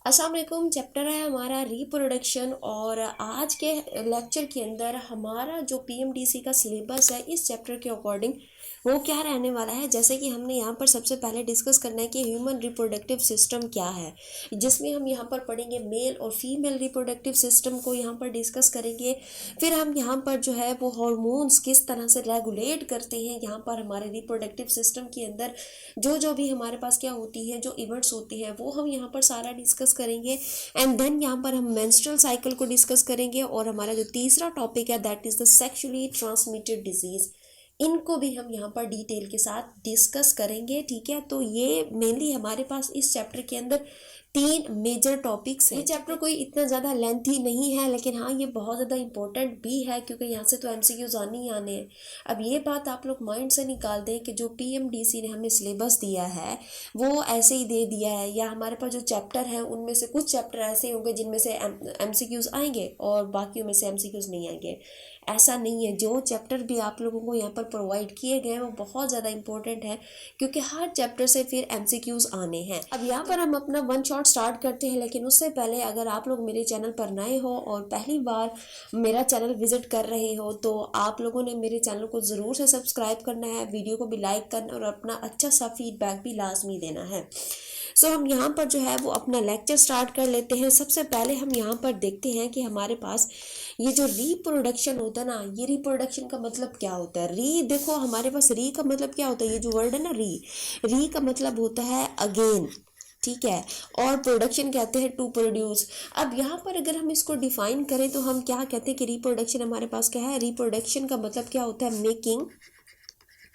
अस्सलाम वालेकुम। चैप्टर है हमारा रिप्रोडक्शन और आज के लेक्चर के अंदर हमारा जो पीएमडीसी का सिलेबस है इस चैप्टर के अकॉर्डिंग वो क्या रहने वाला है। जैसे कि हमने यहाँ पर सबसे पहले डिस्कस करना है कि ह्यूमन रिप्रोडक्टिव सिस्टम क्या है, जिसमें हम यहाँ पर पढ़ेंगे मेल और फीमेल रिप्रोडक्टिव सिस्टम को यहाँ पर डिस्कस करेंगे। फिर हम यहाँ पर जो है वो हार्मोन्स किस तरह से रेगुलेट करते हैं यहाँ पर हमारे रिप्रोडक्टिव सिस्टम के अंदर जो भी हमारे पास क्या होती है, जो इवेंट्स होती हैं वो हम यहाँ पर सारा डिस्कस करेंगे। एंड देन यहाँ पर हम मेंस्ट्रुअल साइकिल को डिस्कस करेंगे और हमारा जो तीसरा टॉपिक है that is the sexually transmitted disease, इनको भी हम यहाँ पर डिटेल के साथ डिस्कस करेंगे। ठीक है, तो ये मेनली हमारे पास इस चैप्टर के अंदर तीन मेजर टॉपिक्स हैं। ये चैप्टर कोई इतना ज़्यादा लेंथी नहीं है, लेकिन हाँ ये बहुत ज़्यादा इंपॉर्टेंट भी है क्योंकि यहाँ से तो एमसीक्यूज आने ही आने हैं। अब ये बात आप लोग माइंड से निकाल दें कि जो पीएमडीसी ने हमें सिलेबस दिया है वो ऐसे ही दे दिया है, या हमारे पास जो चैप्टर हैं उनमें से कुछ चैप्टर ऐसे होंगे जिनमें से एमसीक्यूज आएंगे और बाकियों में से एमसीक्यूज नहीं आएंगे। ऐसा नहीं है। जो चैप्टर भी आप लोगों को यहाँ पर प्रोवाइड किए गए हैं वो बहुत ज़्यादा इंपॉर्टेंट है क्योंकि हर चैप्टर से फिर एमसीक्यूज आने हैं। अब यहाँ पर हम अपना वन शॉट स्टार्ट करते हैं, लेकिन उससे पहले अगर आप लोग मेरे चैनल पर नए हो और पहली बार मेरा चैनल विजिट कर रहे हो तो आप लोगों ने मेरे चैनल को ज़रूर से सब्सक्राइब करना है, वीडियो को भी लाइक करना और अपना अच्छा सा फीडबैक भी लाजमी देना है। सो हम यहाँ पर जो है वो अपना लेक्चर स्टार्ट कर लेते हैं। सबसे पहले हम यहाँ पर देखते हैं कि हमारे पास ये जो रिप्रोडक्शन होता है ना, ये रिप्रोडक्शन का मतलब क्या होता है। री देखो हमारे पास री का मतलब क्या होता है, ये जो वर्ड है ना री का मतलब होता है अगेन, ठीक है, और प्रोडक्शन कहते हैं टू प्रोड्यूस। अब यहाँ पर अगर हम इसको डिफाइन करें तो हम क्या कहते हैं कि रिप्रोडक्शन हमारे पास क्या है। रिप्रोडक्शन का मतलब क्या होता है, मेकिंग,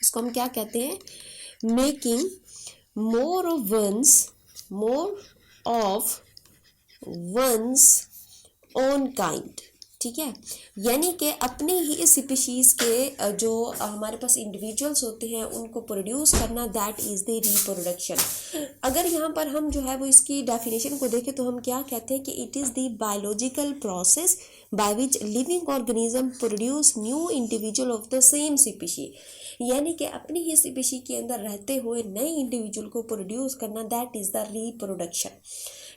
इसको हम क्या कहते हैं, making more of one's own kind। ठीक है, यानी कि अपनी ही स्पीशीज़ के जो हमारे पास इंडिविजुअल्स होते हैं उनको प्रोड्यूस करना, दैट इज़ द रिप्रोडक्शन। अगर यहाँ पर हम जो है वो इसकी डेफिनेशन को देखें तो हम क्या कहते हैं कि it is the biological process by which living organism produce new individual of the same species, यानी कि अपनी ही स्पीशी के अंदर रहते हुए नए इंडिविजुअल को प्रोड्यूस करना, दैट इज़ द रिप्रोडक्शन।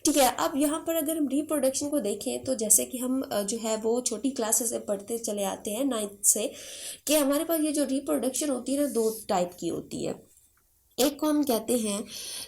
ठीक है, अब यहाँ पर अगर हम रिप्रोडक्शन को देखें तो जैसे कि हम जो है वो छोटी क्लासेस से पढ़ते चले आते हैं 9th से, कि हमारे पास ये जो रिप्रोडक्शन होती है ना दो टाइप की होती है। एक को हम कहते हैं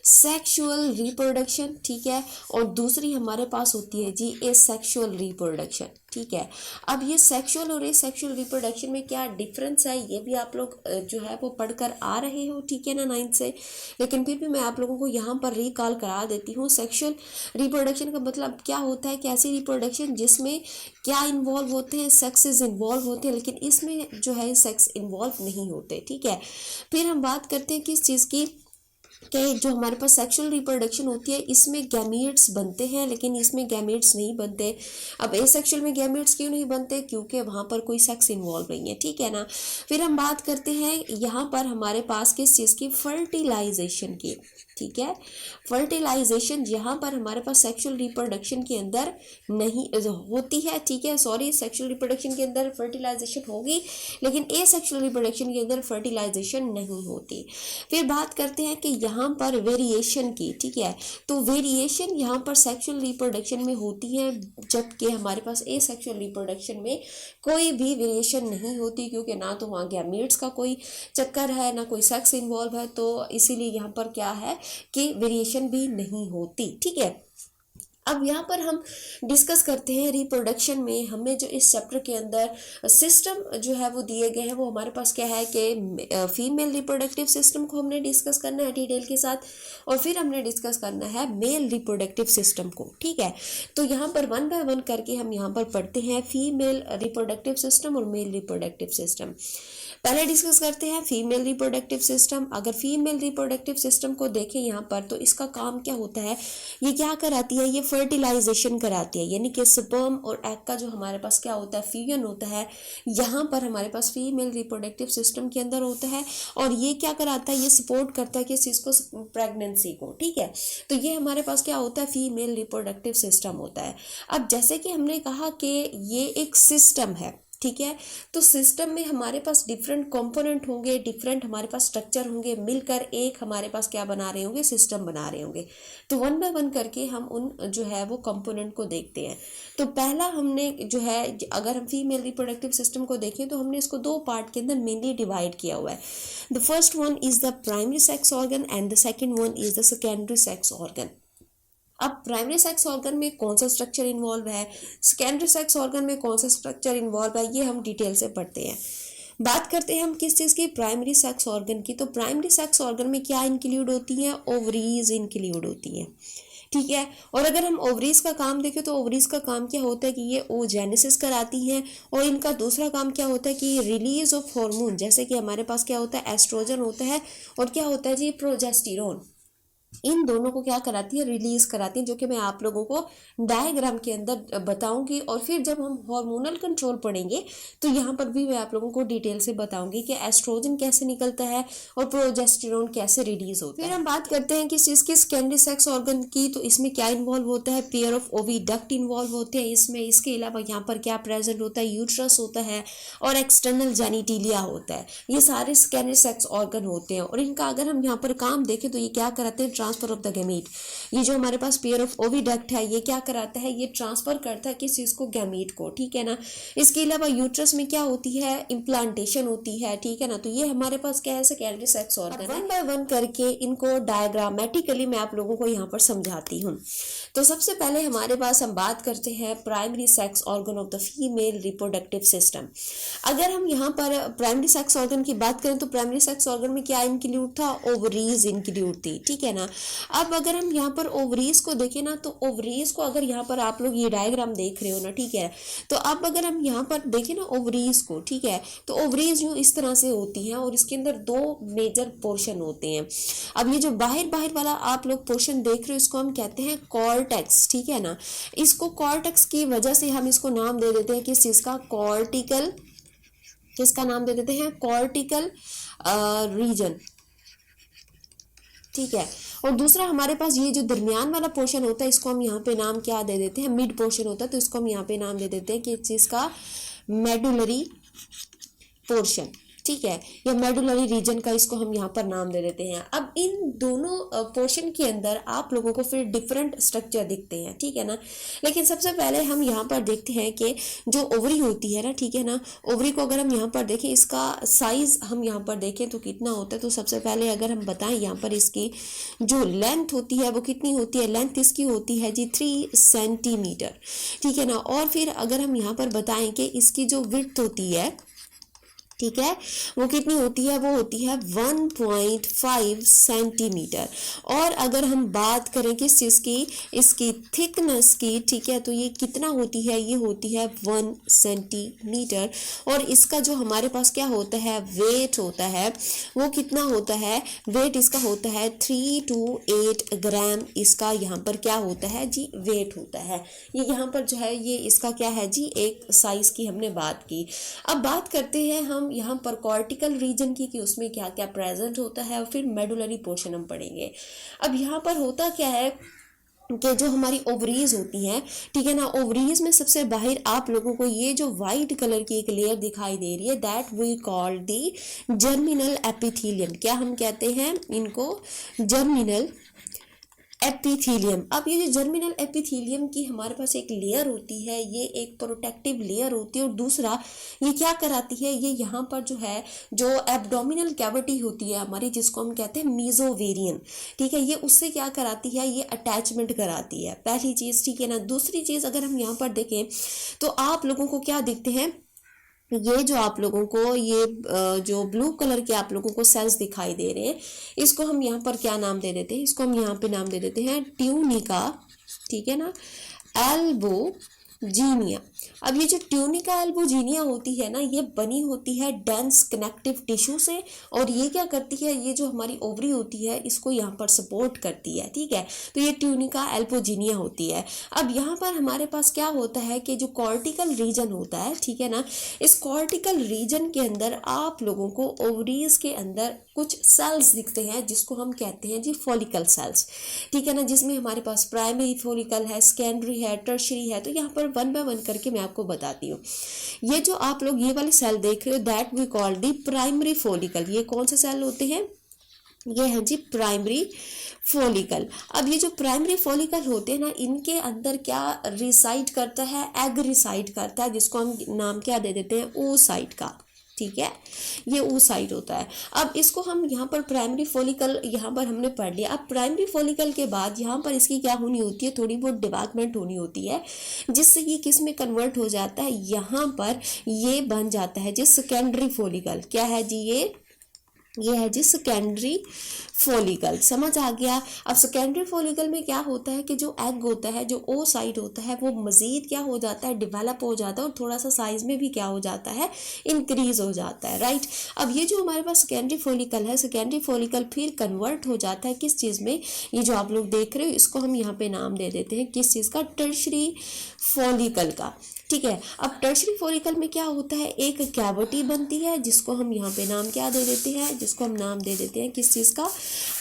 सेक्सुअल रिप्रोडक्शन, ठीक है, और दूसरी हमारे पास होती है जी एसेक्सुअल रिप्रोडक्शन। ठीक है, अब ये सेक्सुअल और एसेक्सुअल रिप्रोडक्शन में क्या डिफरेंस है ये भी आप लोग जो है वो पढ़कर आ रहे हो, ठीक है ना, 9th से, लेकिन फिर भी मैं आप लोगों को यहाँ पर रिकॉल करा देती हूँ। सेक्सुअल रिप्रोडक्शन का मतलब क्या होता है कि ऐसी रिप्रोडक्शन जिसमें क्या इन्वॉल्व होते हैं, सेक्सेस इन्वॉल्व होते हैं, लेकिन इसमें जो है सेक्स इन्वॉल्व नहीं होते। ठीक है, फिर हम बात करते हैं किस चीज़ की, कि जो हमारे पास सेक्सुअल रिप्रोडक्शन होती है इसमें गैमीट्स बनते हैं लेकिन इसमें गैमीट्स नहीं बनते। अब एसेक्सुअल में गैमीट्स क्यों नहीं बनते, क्योंकि वहाँ पर कोई सेक्स इन्वॉल्व नहीं है। ठीक है ना, फिर हम बात करते हैं यहाँ पर हमारे पास किस चीज़ की, फर्टिलाइजेशन की। ठीक है, फर्टिलाइजेशन यहाँ पर हमारे पास सेक्सुअल रिप्रोडक्शन के अंदर नहीं होती है। ठीक है, सॉरी, सेक्सुअल रिप्रोडक्शन के अंदर फर्टिलाइजेशन होगी लेकिन एसेक्सुअल रिप्रोडक्शन के अंदर फर्टिलाइजेशन नहीं होती। फिर बात करते हैं कि यहाँ पर वेरिएशन की। ठीक है, तो वेरिएशन यहाँ पर सेक्सुअल रिप्रोडक्शन में होती है जबकि हमारे पास एसेक्सुअल रिप्रोडक्शन में कोई भी वेरिएशन नहीं होती, क्योंकि ना तो वहाँ गैमीट्स का कोई चक्कर है ना कोई सेक्स इन्वॉल्व है, तो इसीलिए यहाँ पर क्या है कि वेरिएशन भी नहीं होती। ठीक है, अब यहाँ पर हम डिस्कस करते हैं रिप्रोडक्शन में हमें जो इस चैप्टर के अंदर सिस्टम जो है वो दिए गए हैं वो हमारे पास क्या है कि फीमेल रिप्रोडक्टिव सिस्टम को हमने डिस्कस करना है डिटेल के साथ, और फिर हमने डिस्कस करना है मेल रिप्रोडक्टिव सिस्टम को। ठीक है, तो यहाँ पर वन बाय वन करके हम यहाँ पर पढ़ते हैं फीमेल रिप्रोडक्टिव सिस्टम और मेल रिप्रोडक्टिव सिस्टम। पहले डिस्कस करते हैं फीमेल रिप्रोडक्टिव सिस्टम। अगर फीमेल रिप्रोडक्टिव सिस्टम को देखें यहाँ पर तो इसका काम क्या होता है, ये क्या कराती है, ये फर्टिलाइजेशन कराती है, यानी कि स्पर्म और एग का जो हमारे पास क्या होता है, फ्यूजन होता है, यहाँ पर हमारे पास फीमेल रिप्रोडक्टिव सिस्टम के अंदर होता है, और ये क्या कराता है, ये सपोर्ट करता है किस चीज़ को, प्रेगनेंसी को। ठीक है, तो ये हमारे पास क्या होता है, फीमेल रिप्रोडक्टिव सिस्टम होता है। अब जैसे कि हमने कहा कि ये एक सिस्टम है, ठीक है। तो सिस्टम में हमारे पास डिफरेंट कंपोनेंट होंगे, डिफरेंट हमारे पास स्ट्रक्चर होंगे, मिलकर एक हमारे पास क्या बना रहे होंगे, सिस्टम बना रहे होंगे। तो वन बाय वन करके हम उन जो है वो कंपोनेंट को देखते हैं। तो पहला हमने जो है, अगर हम फीमेल रिप्रोडक्टिव सिस्टम को देखें तो हमने इसको दो पार्ट के अंदर मेनली डिवाइड किया हुआ है। The first one is the primary sex organ and the second one is the secondary sex organ. अब प्राइमरी सेक्स ऑर्गन में कौन सा स्ट्रक्चर इन्वॉल्व है, सेकेंडरी सेक्स ऑर्गन में कौन सा स्ट्रक्चर इन्वॉल्व है, ये हम डिटेल से पढ़ते हैं। बात करते हैं हम किस चीज़ की, प्राइमरी सेक्स ऑर्गन की। तो प्राइमरी सेक्स ऑर्गन में क्या इंक्लूड होती हैं, ओवरीज इंक्लूड होती हैं, ठीक है। और अगर हम ओवरीज का काम देखें तो ओवरीज का काम क्या होता है कि ये ओजेनेसिस कराती हैं, और इनका दूसरा काम क्या होता है कि रिलीज ऑफ हार्मोन, जैसे कि हमारे पास क्या होता है, एस्ट्रोजन होता है, और क्या होता है जी, प्रोजेस्टेरोन। इन दोनों को क्या कराती है, रिलीज कराती है, जो कि मैं आप लोगों को डायग्राम के अंदर बताऊंगी। और फिर जब हम हार्मोनल कंट्रोल पढ़ेंगे तो यहाँ पर भी मैं आप लोगों को डिटेल से बताऊंगी कि एस्ट्रोजन कैसे निकलता है और प्रोजेस्टेरोन कैसे रिलीज होता है। फिर हम बात करते हैं कि इसके सेकेंडरी सेक्स ऑर्गन की, तो इसमें क्या इन्वॉल्व होता है, पेयर ऑफ ओविडक्ट इन्वॉल्व होते हैं इसमें। इसके अलावा यहाँ पर क्या प्रेजेंट होता है, यूट्रस होता है और एक्सटर्नल जेनिटिलिया होता है। ये सारे सेकेंडरी सेक्स ऑर्गन होते हैं, और इनका अगर हम यहाँ पर काम देखें तो ये क्या कराते हैं, ट्रांसफर ऑफ द गैमीट। ये जो हमारे पास पेयर ऑफ ओविडक्ट है, ये क्या कराता है, ये ट्रांसफर करता है किस चीज को, गैमीट को, ठीक है ना। इसके अलावा यूट्रस में क्या होती है, इम्प्लांटेशन होती है, ठीक है ना। तो ये हमारे पास क्या है, secondary sex organ. One by one करके इनको डायग्रामेटिकली मैं आप लोगों को यहाँ पर समझाती हूँ। तो सबसे पहले हमारे पास हम बात करते हैं primary sex organ of the female reproductive system. अगर हम यहाँ पर प्राइमरी सेक्स ऑर्गन की बात करें तो प्राइमरी सेक्स ऑर्गन में क्या इंक्लूड था, ओवरीज इंक्लूड थी, ठीक है ना। अब अगर हम यहाँ पर ओवरीज को देखें ना, तो ओवरीज को अगर यहाँ पर आप लोग ये डायग्राम देख रहे हो ना, ठीक है। तो अब अगर हम यहाँ पर देखें ना ओवरीज को, ठीक है, तो ओवरीज जो इस तरह से होती हैं और इसके अंदर दो मेजर पोर्शन होते हैं। अब ये जो बाहर बाहर वाला आप लोग पोर्शन देख रहे हो, इसको हम कहते हैं कॉर्टेक्स, ठीक है ना। इसको कॉर्टेक्स की वजह से हम इसको नाम दे देते हैं किस चीज का, कॉर्टिकल, किसका नाम दे देते हैं, कॉर्टिकल रीजन, ठीक है। और दूसरा हमारे पास ये जो दरमियान वाला पोर्शन होता है, इसको हम यहाँ पे नाम क्या दे देते हैं, मिड पोर्शन होता है, तो इसको हम यहाँ पे नाम दे देते हैं कि इस चीज का मेडुलरी पोर्शन, ठीक है, या मेडुलरी रीजन का इसको हम यहाँ पर नाम दे देते हैं। अब इन दोनों पोर्शन के अंदर आप लोगों को फिर डिफरेंट स्ट्रक्चर दिखते हैं, ठीक है ना। लेकिन सबसे पहले हम यहाँ पर देखते हैं कि जो ओवरी होती है ना, ठीक है ना, ओवरी को अगर हम यहाँ पर देखें, इसका साइज हम यहाँ पर देखें तो कितना होता है। तो सबसे पहले अगर हम बताएं, यहाँ पर इसकी जो लेंथ होती है वो कितनी होती है, लेंथ इसकी होती है जी 3 सेंटीमीटर, ठीक है ना। और फिर अगर हम यहाँ पर बताएं कि इसकी जो विड्थ होती है, ठीक है, वो कितनी होती है, वो होती है 1.5 सेंटीमीटर। और अगर हम बात करें किस चीज़ की, इसकी थिकनेस की, ठीक है, तो ये कितना होती है, ये होती है 1 सेंटीमीटर। और इसका जो हमारे पास क्या होता है, वेट होता है, वो कितना होता है, वेट इसका होता है 3 to 8 ग्राम। इसका यहाँ पर क्या होता है जी, वेट होता है। ये यहाँ पर जो है ये इसका क्या है जी, एक साइज की हमने बात की। अब बात करते हैं हम यहाँ पर कॉर्टिकल रीजन की कि उसमें क्या क्या प्रेजेंट होता है, और फिर मेडुलरी पोर्शन हम पढ़ेंगे। अब यहाँ पर होता क्या है कि जो हमारी ओवरीज होती हैं, ठीक है ना, ओवरीज में सबसे बाहर आप लोगों को ये जो वाइट कलर की एक लेयर दिखाई दे रही है, that we call the germinal epithelium. क्या हम कहते हैं इनको, जर्मिनल एपिथेलियम। अब ये जो जर्मिनल एपिथेलियम की हमारे पास एक लेयर होती है, ये एक प्रोटेक्टिव लेयर होती है। और दूसरा ये क्या कराती है, ये यहाँ पर जो है, जो एब्डोमिनल कैविटी होती है हमारी, जिसको हम कहते हैं मीजोवेरियन, ठीक है, ये उससे क्या कराती है, ये अटैचमेंट कराती है, पहली चीज़, ठीक है ना। दूसरी चीज़ अगर हम यहाँ पर देखें तो आप लोगों को क्या दिखते हैं, ये जो आप लोगों को ये जो ब्लू कलर के आप लोगों को सेल्स दिखाई दे रहे हैं, इसको हम यहाँ पर क्या नाम दे देते हैं, इसको हम यहाँ पे नाम दे देते हैं ट्यूनिका, ठीक है ना, एल्बोजीनिया। अब ये जो ट्यूनिका एल्बोजीनिया होती है ना, ये बनी होती है डेंस कनेक्टिव टिश्यू से, और ये क्या करती है, ये जो हमारी ओवरी होती है इसको यहाँ पर सपोर्ट करती है, ठीक है। तो ये ट्यूनिका एल्बोजीनिया होती है। अब यहाँ पर हमारे पास क्या होता है कि जो कॉर्टिकल रीजन होता है, ठीक है ना, इस कॉर्टिकल रीजन के अंदर आप लोगों को ओवरीज के अंदर कुछ सेल्स दिखते हैं जिसको हम कहते हैं जी फॉलिकल सेल्स, ठीक है ना, जिसमें हमारे पास प्राइमरी फॉलिकल है, सेकेंडरी है, टर्शरी है। तो यहाँ पर वन बाय वन करके मैं आपको बताती हूँ। ये जो आप लोग ये वाली सेल देख रहे हो that we call the primary follicle. ये कौन से सेल होते हैं? ये है जी प्राइमरी फॉलिकल। अब ये जो प्राइमरी फॉलिकल होते हैं ना, इनके अंदर क्या रिसाइड करता है? एग रिसाइड करता है, जिसको हम नाम क्या दे देते हैं? oocyte का, ठीक है, ये oocyte होता है। अब इसको हम यहाँ पर प्राइमरी फॉलिकल यहाँ पर हमने पढ़ लिया। अब प्राइमरी फॉलिकल के बाद यहाँ पर इसकी क्या होनी होती है? थोड़ी बहुत डेवलपमेंट होनी होती है, जिससे ये किस में कन्वर्ट हो जाता है? यहाँ पर ये बन जाता है जी सेकेंडरी फॉलिकल। क्या है जी? ये है जी सेकेंडरी फॉलिकल। समझ आ गया? अब सेकेंडरी फॉलिकल में क्या होता है कि जो एग होता है, जो oocyte होता है, वो मज़ीद क्या हो जाता है? डेवलप हो जाता है और थोड़ा सा साइज में भी क्या हो जाता है? इंक्रीज हो जाता है, राइट। अब ये जो हमारे पास सेकेंडरी फॉलिकल है, सेकेंडरी फॉलिकल फिर कन्वर्ट हो जाता है किस चीज़ में? ये जो आप लोग देख रहे हो इसको हम यहाँ पे नाम दे देते हैं किस चीज़ का? टर्शरी फॉलिकल का, ठीक है। अब टर्शरी फॉलिकल में क्या होता है? एक कैविटी बनती है जिसको हम यहाँ पे नाम क्या दे देते हैं? जिसको हम नाम दे देते हैं किस चीज़ का?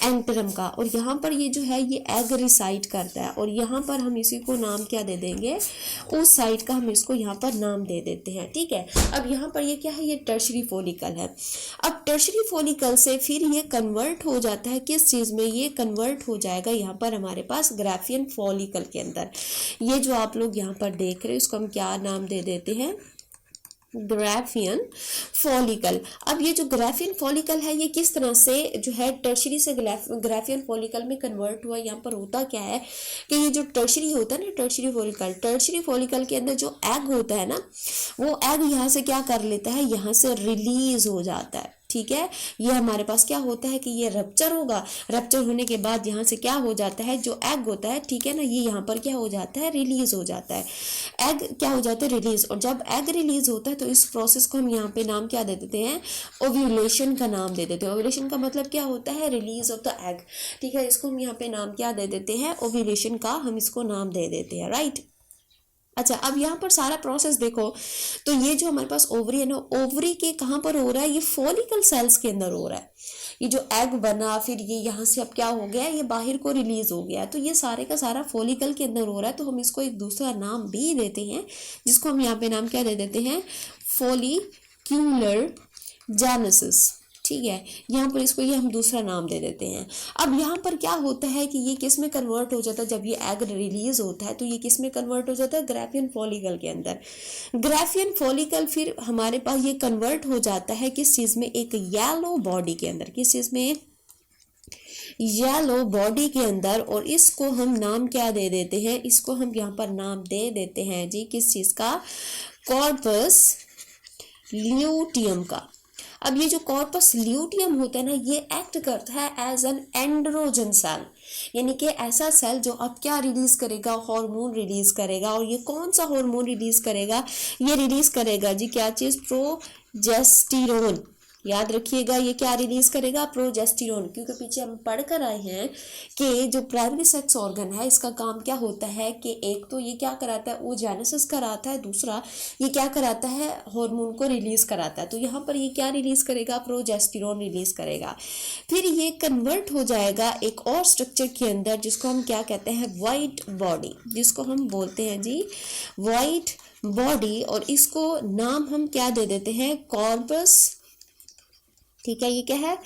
एंटरम का। और यहाँ पर ये जो है ये एग रिसाइड करता है और यहाँ पर हम इसी को नाम क्या दे देंगे? oocyte का हम इसको यहाँ पर नाम दे देते हैं, ठीक है। अब यहाँ पर ये क्या है? ये टर्शरी फॉलिकल है। अब टर्शरी फॉलिकल से फिर ये कन्वर्ट हो जाता है किस चीज़ में? ये कन्वर्ट हो जाएगा यहाँ पर हमारे पास ग्राफियन फॉलिकल के अंदर। ये जो आप लोग यहाँ पर देख रहे हो इसको हम क्या नाम दे देते हैं? Graafian follicle. अब ये जो ग्राफियन फॉलिकल है ये किस तरह से जो है टर्शरी से ग्राफियन फॉलिकल में कन्वर्ट हुआ? यहाँ पर होता क्या है कि ये जो टर्शरी होता है ना, टर्शरी फॉलिकल के अंदर जो एग होता है ना, वो एग यहाँ से क्या कर लेता है? यहाँ से रिलीज हो जाता है, ठीक है। ये हमारे पास क्या होता है कि ये रप्चर होगा। रप्चर होने के बाद यहाँ से क्या हो जाता है? जो एग होता है, ठीक है ना, ये यहाँ पर क्या हो जाता है? रिलीज हो जाता है। एग क्या हो जाता है? रिलीज। और जब एग रिलीज होता है तो इस प्रोसेस को हम यहाँ पे नाम क्या दे देते हैं? ओव्यूलेशन का नाम दे देते हैं। ओव्यूलेशन का मतलब क्या होता है? रिलीज ऑफ द एग, ठीक है। इसको हम यहाँ पे नाम क्या दे देते हैं? ओव्यूलेशन का हम इसको नाम दे देते हैं, राइट। अच्छा, अब यहाँ पर सारा प्रोसेस देखो तो ये जो हमारे पास ओवरी है ना, ओवरी के कहाँ पर हो रहा है? ये फॉलिकल सेल्स के अंदर हो रहा है। ये जो एग बना फिर ये यहाँ से अब क्या हो गया? ये बाहर को रिलीज हो गया। तो ये सारे का सारा फॉलिकल के अंदर हो रहा है। तो हम इसको एक दूसरा नाम भी देते हैं जिसको हम यहाँ पे नाम क्या दे देते हैं? फॉलिक्यूलर जेनेसिस, ठीक है। यहाँ पर इसको ये हम दूसरा नाम दे देते हैं। अब यहाँ पर क्या होता है कि ये किस में कन्वर्ट हो जाता है? जब ये एग रिलीज होता है तो ये किस में कन्वर्ट हो जाता है? ग्राफियन फॉलिकल के अंदर। ग्राफियन फॉलिकल फिर हमारे पास ये कन्वर्ट हो जाता है किस चीज़ में? एक येलो बॉडी के अंदर। किस चीज़ में? येलो बॉडी के अंदर। और इसको हम नाम क्या दे देते हैं? इसको हम यहाँ पर नाम दे देते हैं जी किस चीज़ का? कॉर्पस ल्यूटियम का। अब ये जो कॉर्पस ल्यूटियम होता है ना, ये एक्ट करता है एज एन एंड्रोजन सेल, यानी कि ऐसा सेल जो अब क्या रिलीज करेगा? हार्मोन रिलीज करेगा। और ये कौन सा हार्मोन रिलीज करेगा? ये रिलीज करेगा जी क्या चीज़? प्रोजेस्टेरोन। याद रखिएगा, ये क्या रिलीज करेगा? प्रोजेस्टेरोन। क्योंकि पीछे हम पढ़ कर आए हैं कि जो प्राइमरी सेक्स ऑर्गन है इसका काम क्या होता है कि एक तो ये क्या कराता है? oogenesis कराता है, दूसरा ये क्या कराता है? हार्मोन को रिलीज कराता है। तो यहाँ पर ये क्या रिलीज करेगा? प्रोजेस्टेरोन रिलीज करेगा। फिर ये कन्वर्ट हो जाएगा एक और स्ट्रक्चर के अंदर जिसको हम क्या कहते हैं? वाइट बॉडी, जिसको हम बोलते हैं जी वाइट बॉडी। और इसको नाम हम क्या दे देते हैं? कॉर्पस, ठीक है। ये क्या है?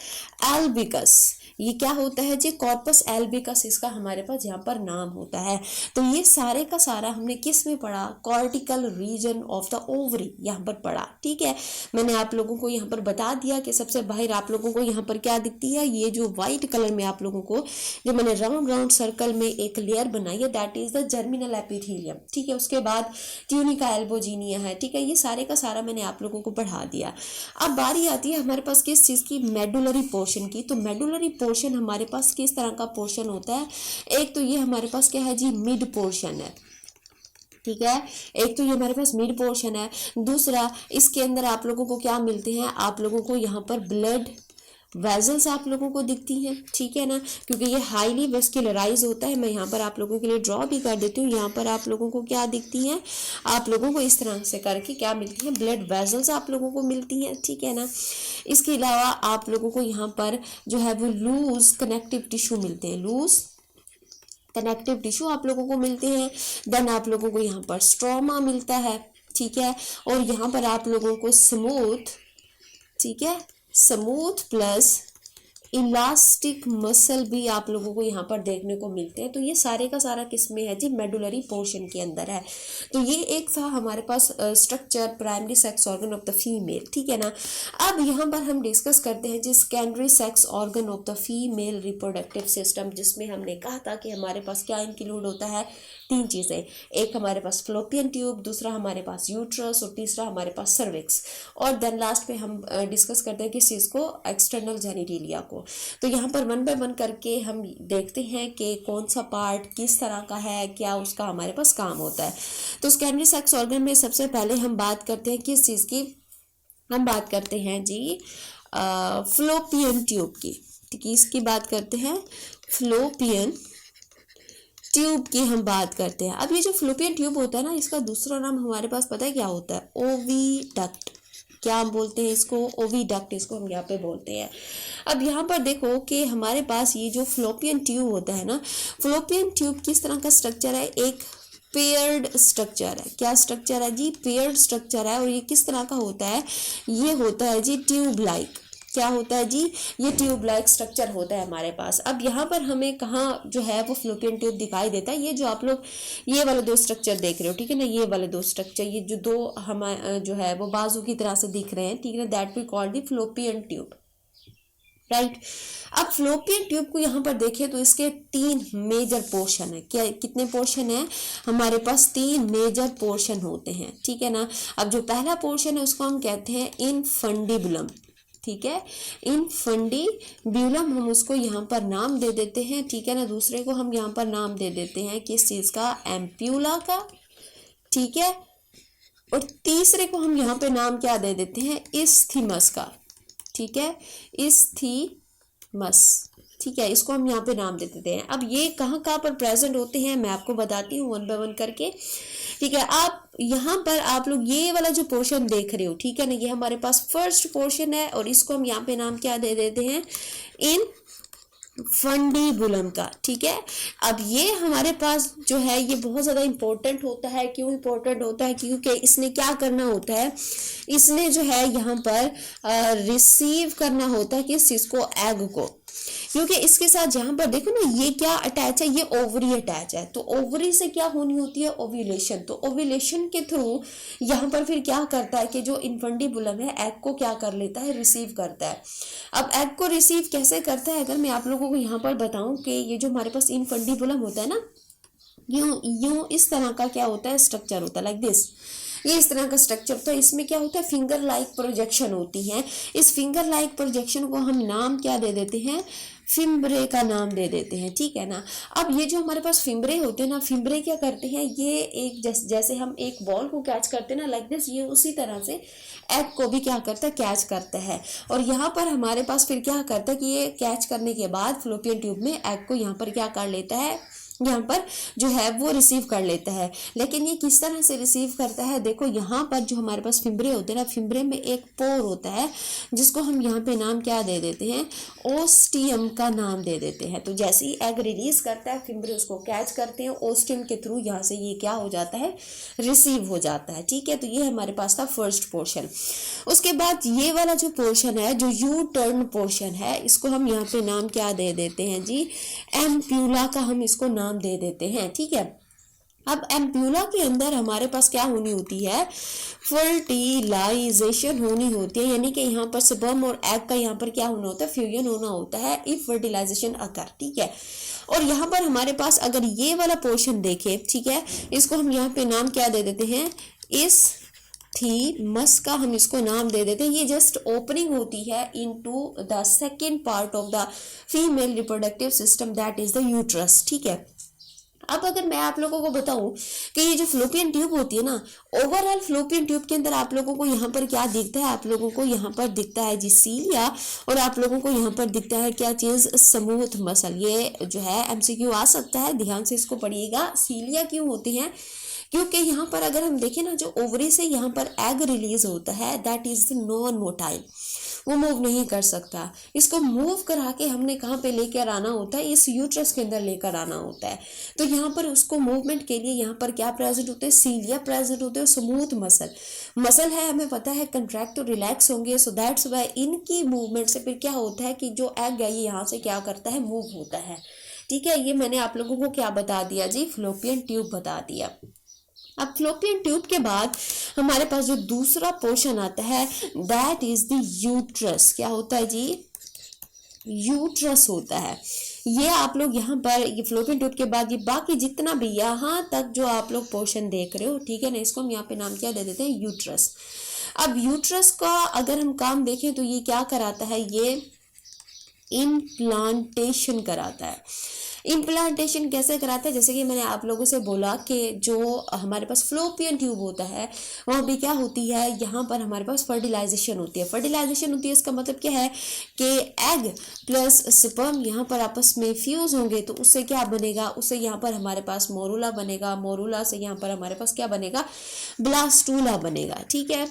एल्बिकस। ये क्या होता है जी? कॉर्पस एल्बिकस इसका हमारे पास यहाँ पर नाम होता है। तो ये सारे का सारा हमने किस में पढ़ा? Cortical region of the ovary यहाँ पर पढ़ा, ठीक है। मैंने आप लोगों को यहाँ पर बता दिया कि सबसे बाहर आप लोगों को यहाँ पर क्या दिखती है? ये जो व्हाइट कलर में आप लोगों को जो मैंने राउंड सर्कल में एक लेयर बनाई है that is the germinal epithelium, ठीक है। उसके बाद ट्यूनिका एल्बोजिनिया है, ठीक है। ये सारे का सारा मैंने आप लोगों को पढ़ा दिया। अब बारी आती है हमारे पास किस चीज़ की? मेडुलरी पोर्शन की। तो मेडुलरी पोर्शन हमारे पास किस तरह का पोर्शन होता है? एक तो ये हमारे पास क्या है जी? मिड पोर्शन है, ठीक है। एक तो ये हमारे पास मिड पोर्शन है। दूसरा इसके अंदर आप लोगों को क्या मिलते हैं? आप लोगों को यहाँ पर ब्लड वेजल्स आप लोगों को दिखती हैं, ठीक है ना, क्योंकि ये हाईली वेस्कुलराइज होता है। मैं यहाँ पर आप लोगों के लिए ड्रॉ भी कर देती हूँ। यहाँ पर आप लोगों को क्या दिखती हैं, आप लोगों को इस तरह से करके क्या मिलती हैं, ब्लड वेजल्स आप लोगों को मिलती हैं, ठीक है ना। इसके अलावा आप लोगों को यहाँ पर जो है वो लूज कनेक्टिव टिश्यू मिलते हैं, लूज कनेक्टिव टिश्यू आप लोगों को मिलते हैं। देन आप लोगों को यहाँ पर स्ट्रोमा मिलता है, ठीक है। और यहाँ पर आप लोगों को स्मूथ, ठीक है, स्मूथ प्लस इलास्टिक मसल भी आप लोगों को यहाँ पर देखने को मिलते हैं। तो ये सारे का सारा किस में है जी, मेडुलरी पोर्शन के अंदर है। तो ये एक था हमारे पास structure primary sex organ of the female, ठीक है ना। अब यहाँ पर हम डिस्कस करते हैं जी secondary sex organ of the female reproductive system, जिसमें हमने कहा था कि हमारे पास क्या इंक्लूड होता है, 3 चीज़ें। एक हमारे पास फ्लोपियन ट्यूब, दूसरा हमारे पास यूट्रस और तीसरा हमारे पास सर्विक्स। और देन लास्ट पे हम डिस्कस करते हैं किस चीज़ को, एक्सटर्नल जेनिटेलिया को। तो यहाँ पर वन बाय वन करके हम देखते हैं कि कौन सा पार्ट किस तरह का है, क्या उसका हमारे पास काम होता है। तो सेकेंडरी सेक्स ऑर्गन में सबसे पहले हम बात करते हैं किस चीज़ की, हम बात करते हैं जी फ्लोपियन ट्यूब की, ठीक है। इसकी बात करते हैं, फ्लोपियन ट्यूब की हम बात करते हैं। अब ये जो फ्लोपियन ट्यूब होता है ना, इसका दूसरा नाम हमारे पास पता है क्या होता है, ओविडक्ट। क्या हम बोलते हैं इसको, ओविडक्ट, इसको हम यहाँ पे बोलते हैं। अब यहाँ पर देखो कि हमारे पास ये जो फ्लोपियन ट्यूब होता है ना, फ्लोपियन ट्यूब किस तरह का स्ट्रक्चर है, एक पेयर्ड स्ट्रक्चर है। क्या स्ट्रक्चर है जी, पेयर्ड स्ट्रक्चर है। और ये किस तरह का होता है, ये होता है जी ट्यूब लाइक। क्या होता है जी, ये ट्यूब लाइक स्ट्रक्चर होता है हमारे पास। अब यहाँ पर हमें कहाँ जो है वो फ्लोपियन ट्यूब दिखाई देता है, ये जो आप लोग ये वाले 2 स्ट्रक्चर देख रहे हो, ठीक है ना, ये वाले 2 स्ट्रक्चर, ये जो 2 हमारे जो है वो बाजू की तरह से दिख रहे हैं, ठीक है ना, that we call the fallopian tube, right. अब फ्लोपियन ट्यूब को यहाँ पर देखें तो इसके 3 मेजर पोर्शन है। क्या, कितने पोर्शन है हमारे पास, 3 मेजर पोर्शन होते हैं, ठीक है ना। अब जो पहला पोर्शन है उसको हम कहते हैं इनफंडिबुलम, ठीक है, इनफंडिब्यूलम हम उसको यहाँ पर नाम दे देते हैं, ठीक है ना। दूसरे को हम यहाँ पर नाम दे देते हैं किस चीज़ का, एम्प्यूला का, ठीक है। और तीसरे को हम यहाँ पे नाम क्या दे देते हैं, इस्थीमस का, ठीक है, इस्थीमस, ठीक है, इसको हम यहाँ पे नाम दे देते हैं। अब ये कहाँ कहाँ पर प्रेजेंट होते हैं मैं आपको बताती हूँ वन बाय वन करके, ठीक है। आप यहाँ पर आप लोग ये वाला जो पोर्शन देख रहे हो, ठीक है ना, ये हमारे पास फर्स्ट पोर्शन है और इसको हम यहाँ पे नाम क्या दे देते हैं, इन फंडिबुलम का, ठीक है। अब ये हमारे पास जो है ये बहुत ज़्यादा इंपॉर्टेंट होता है। क्यों इंपॉर्टेंट होता है, क्योंकि इसने क्या करना होता है, इसने जो है यहाँ पर रिसीव करना होता है किस चीज़ को, एग को। क्योंकि इसके साथ यहाँ पर देखो ना ये क्या अटैच है, ये ओवरी अटैच है। तो ओवरी से क्या होनी होती है, ओव्यूलेशन। तो ओव्यूलेशन के थ्रू यहाँ पर फिर क्या करता है कि जो इनफंडिबुलम है एग को क्या कर लेता है, रिसीव करता है। अब एग को रिसीव कैसे करता है, अगर मैं आप लोगों को यहाँ पर बताऊँ कि ये जो हमारे पास इनफंडिबुलम होता है ना, यूं इस तरह का क्या होता है, स्ट्रक्चर होता है, लाइक दिस, ये इस तरह का स्ट्रक्चर। तो इसमें क्या होता है, फिंगर लाइक प्रोजेक्शन होती है। इस फिंगर लाइक प्रोजेक्शन को हम नाम क्या दे देते हैं, फिम्ब्रे का नाम दे देते हैं, ठीक है ना। अब ये जो हमारे पास फिम्ब्रे होते हैं ना, फिम्ब्रे क्या करते हैं, ये एक जैसे हम एक बॉल को कैच करते हैं ना, लाइक दिस, ये उसी तरह से एग को भी क्या करता है, कैच करता है। और यहाँ पर हमारे पास फिर क्या करता है कि ये कैच करने के बाद फ्लोपियन ट्यूब में एग को यहाँ पर क्या कर लेता है, यहाँ पर जो है वो रिसीव कर लेता है। लेकिन ये किस तरह से रिसीव करता है, देखो यहाँ पर जो हमारे पास फिम्ब्रे होते हैं ना, फिम्ब्रे में एक पोर होता है जिसको हम यहाँ पे नाम क्या दे देते हैं, ओस्टियम का नाम दे देते हैं। तो जैसे ही एग रिलीज करता है, फिम्ब्रे उसको कैच करते हैं, ओस्टियम के थ्रू यहाँ से ये क्या हो जाता है, रिसीव हो जाता है, ठीक है। तो ये हमारे पास था फर्स्ट पोर्शन। उसके बाद ये वाला जो पोर्शन है, जो यू टर्न पोर्शन है, इसको हम यहाँ पे नाम क्या दे देते हैं जी, एम्प्यूला का हम इसको नाम दे देते हैं, ठीक है। अब एम्प्यूला के अंदर हमारे पास क्या होनी होती है, फर्टिलाइजेशन होनी होती है, यानी कि यहाँ पर स्पर्म और एग का यहाँ पर क्या होना होता है, फ्यूजन होना होता है, इफ फर्टिलाइजेशन अकर, ठीक है। और यहाँ पर हमारे पास अगर ये वाला पोर्शन देखे, ठीक है, इसको हम यहाँ पे नाम क्या दे देते हैं, इस थीमस का हम इसको नाम दे देते हैं। ये जस्ट ओपनिंग होती है into the second part of the female reproductive system, that is the uterus, ठीक है। अब अगर मैं आप लोगों को बताऊं कि ये जो फ्लोपियन ट्यूब होती है ना, ओवरऑल फ्लोपियन ट्यूब के अंदर आप लोगों को यहाँ पर क्या दिखता है, आप लोगों को यहाँ पर दिखता है जी सीलिया, और आप लोगों को यहाँ पर दिखता है क्या चीज़, स्मूथ मसल। ये जो है एमसीक्यू आ सकता है, ध्यान से इसको पढ़िएगा। सीलिया क्यों होती है, क्योंकि यहाँ पर अगर हम देखें ना, जो ओवरी से यहाँ पर एग रिलीज होता है दैट इज नॉन मोटाइल, वो मूव नहीं कर सकता। इसको मूव करा के हमने कहाँ पे लेकर आना होता है, इस यूट्रस के अंदर लेकर आना होता है। तो यहाँ पर उसको मूवमेंट के लिए यहाँ पर क्या प्रेजेंट होते हैं, सीलिया प्रेजेंट होते हैं, स्मूथ मसल। मसल है हमें पता है कंट्रैक्ट और रिलैक्स होंगे, सो दैट्स वाई इनकी मूवमेंट से फिर क्या होता है कि जो एग है ये यहाँ से क्या करता है, मूव होता है। ठीक है, ये मैंने आप लोगों को क्या बता दिया जी, फ्लोपियन ट्यूब बता दिया। अब फ्लोपियन ट्यूब के बाद हमारे पास जो दूसरा पोर्शन आता है दैट इज द यूट्रस। क्या होता है जी, यूट्रस होता है। ये आप लोग यहाँ पर ये फ्लोपियन ट्यूब के बाद ये बाकी जितना भी यहाँ तक जो आप लोग पोर्शन देख रहे हो, ठीक है ना, इसको हम यहाँ पे नाम क्या दे देते हैं, यूट्रस। अब यूट्रस का अगर हम काम देखें तो ये क्या कराता है, ये इम्प्लांटेशन कराता है। इम्प्लांटेशन कैसे कराता है, जैसे कि मैंने आप लोगों से बोला कि जो हमारे पास फ्लोपियन ट्यूब होता है वहाँ पे क्या होती है, यहाँ पर हमारे पास फर्टिलाइजेशन होती है। फर्टिलाइजेशन होती है इसका मतलब क्या है कि एग प्लस स्पर्म यहाँ पर आपस में फ्यूज होंगे, तो उससे क्या बनेगा, उससे यहाँ पर हमारे पास मोरूला बनेगा, मोरूला से यहाँ पर हमारे पास क्या बनेगा, ब्लास्टूला बनेगा। ठीक है,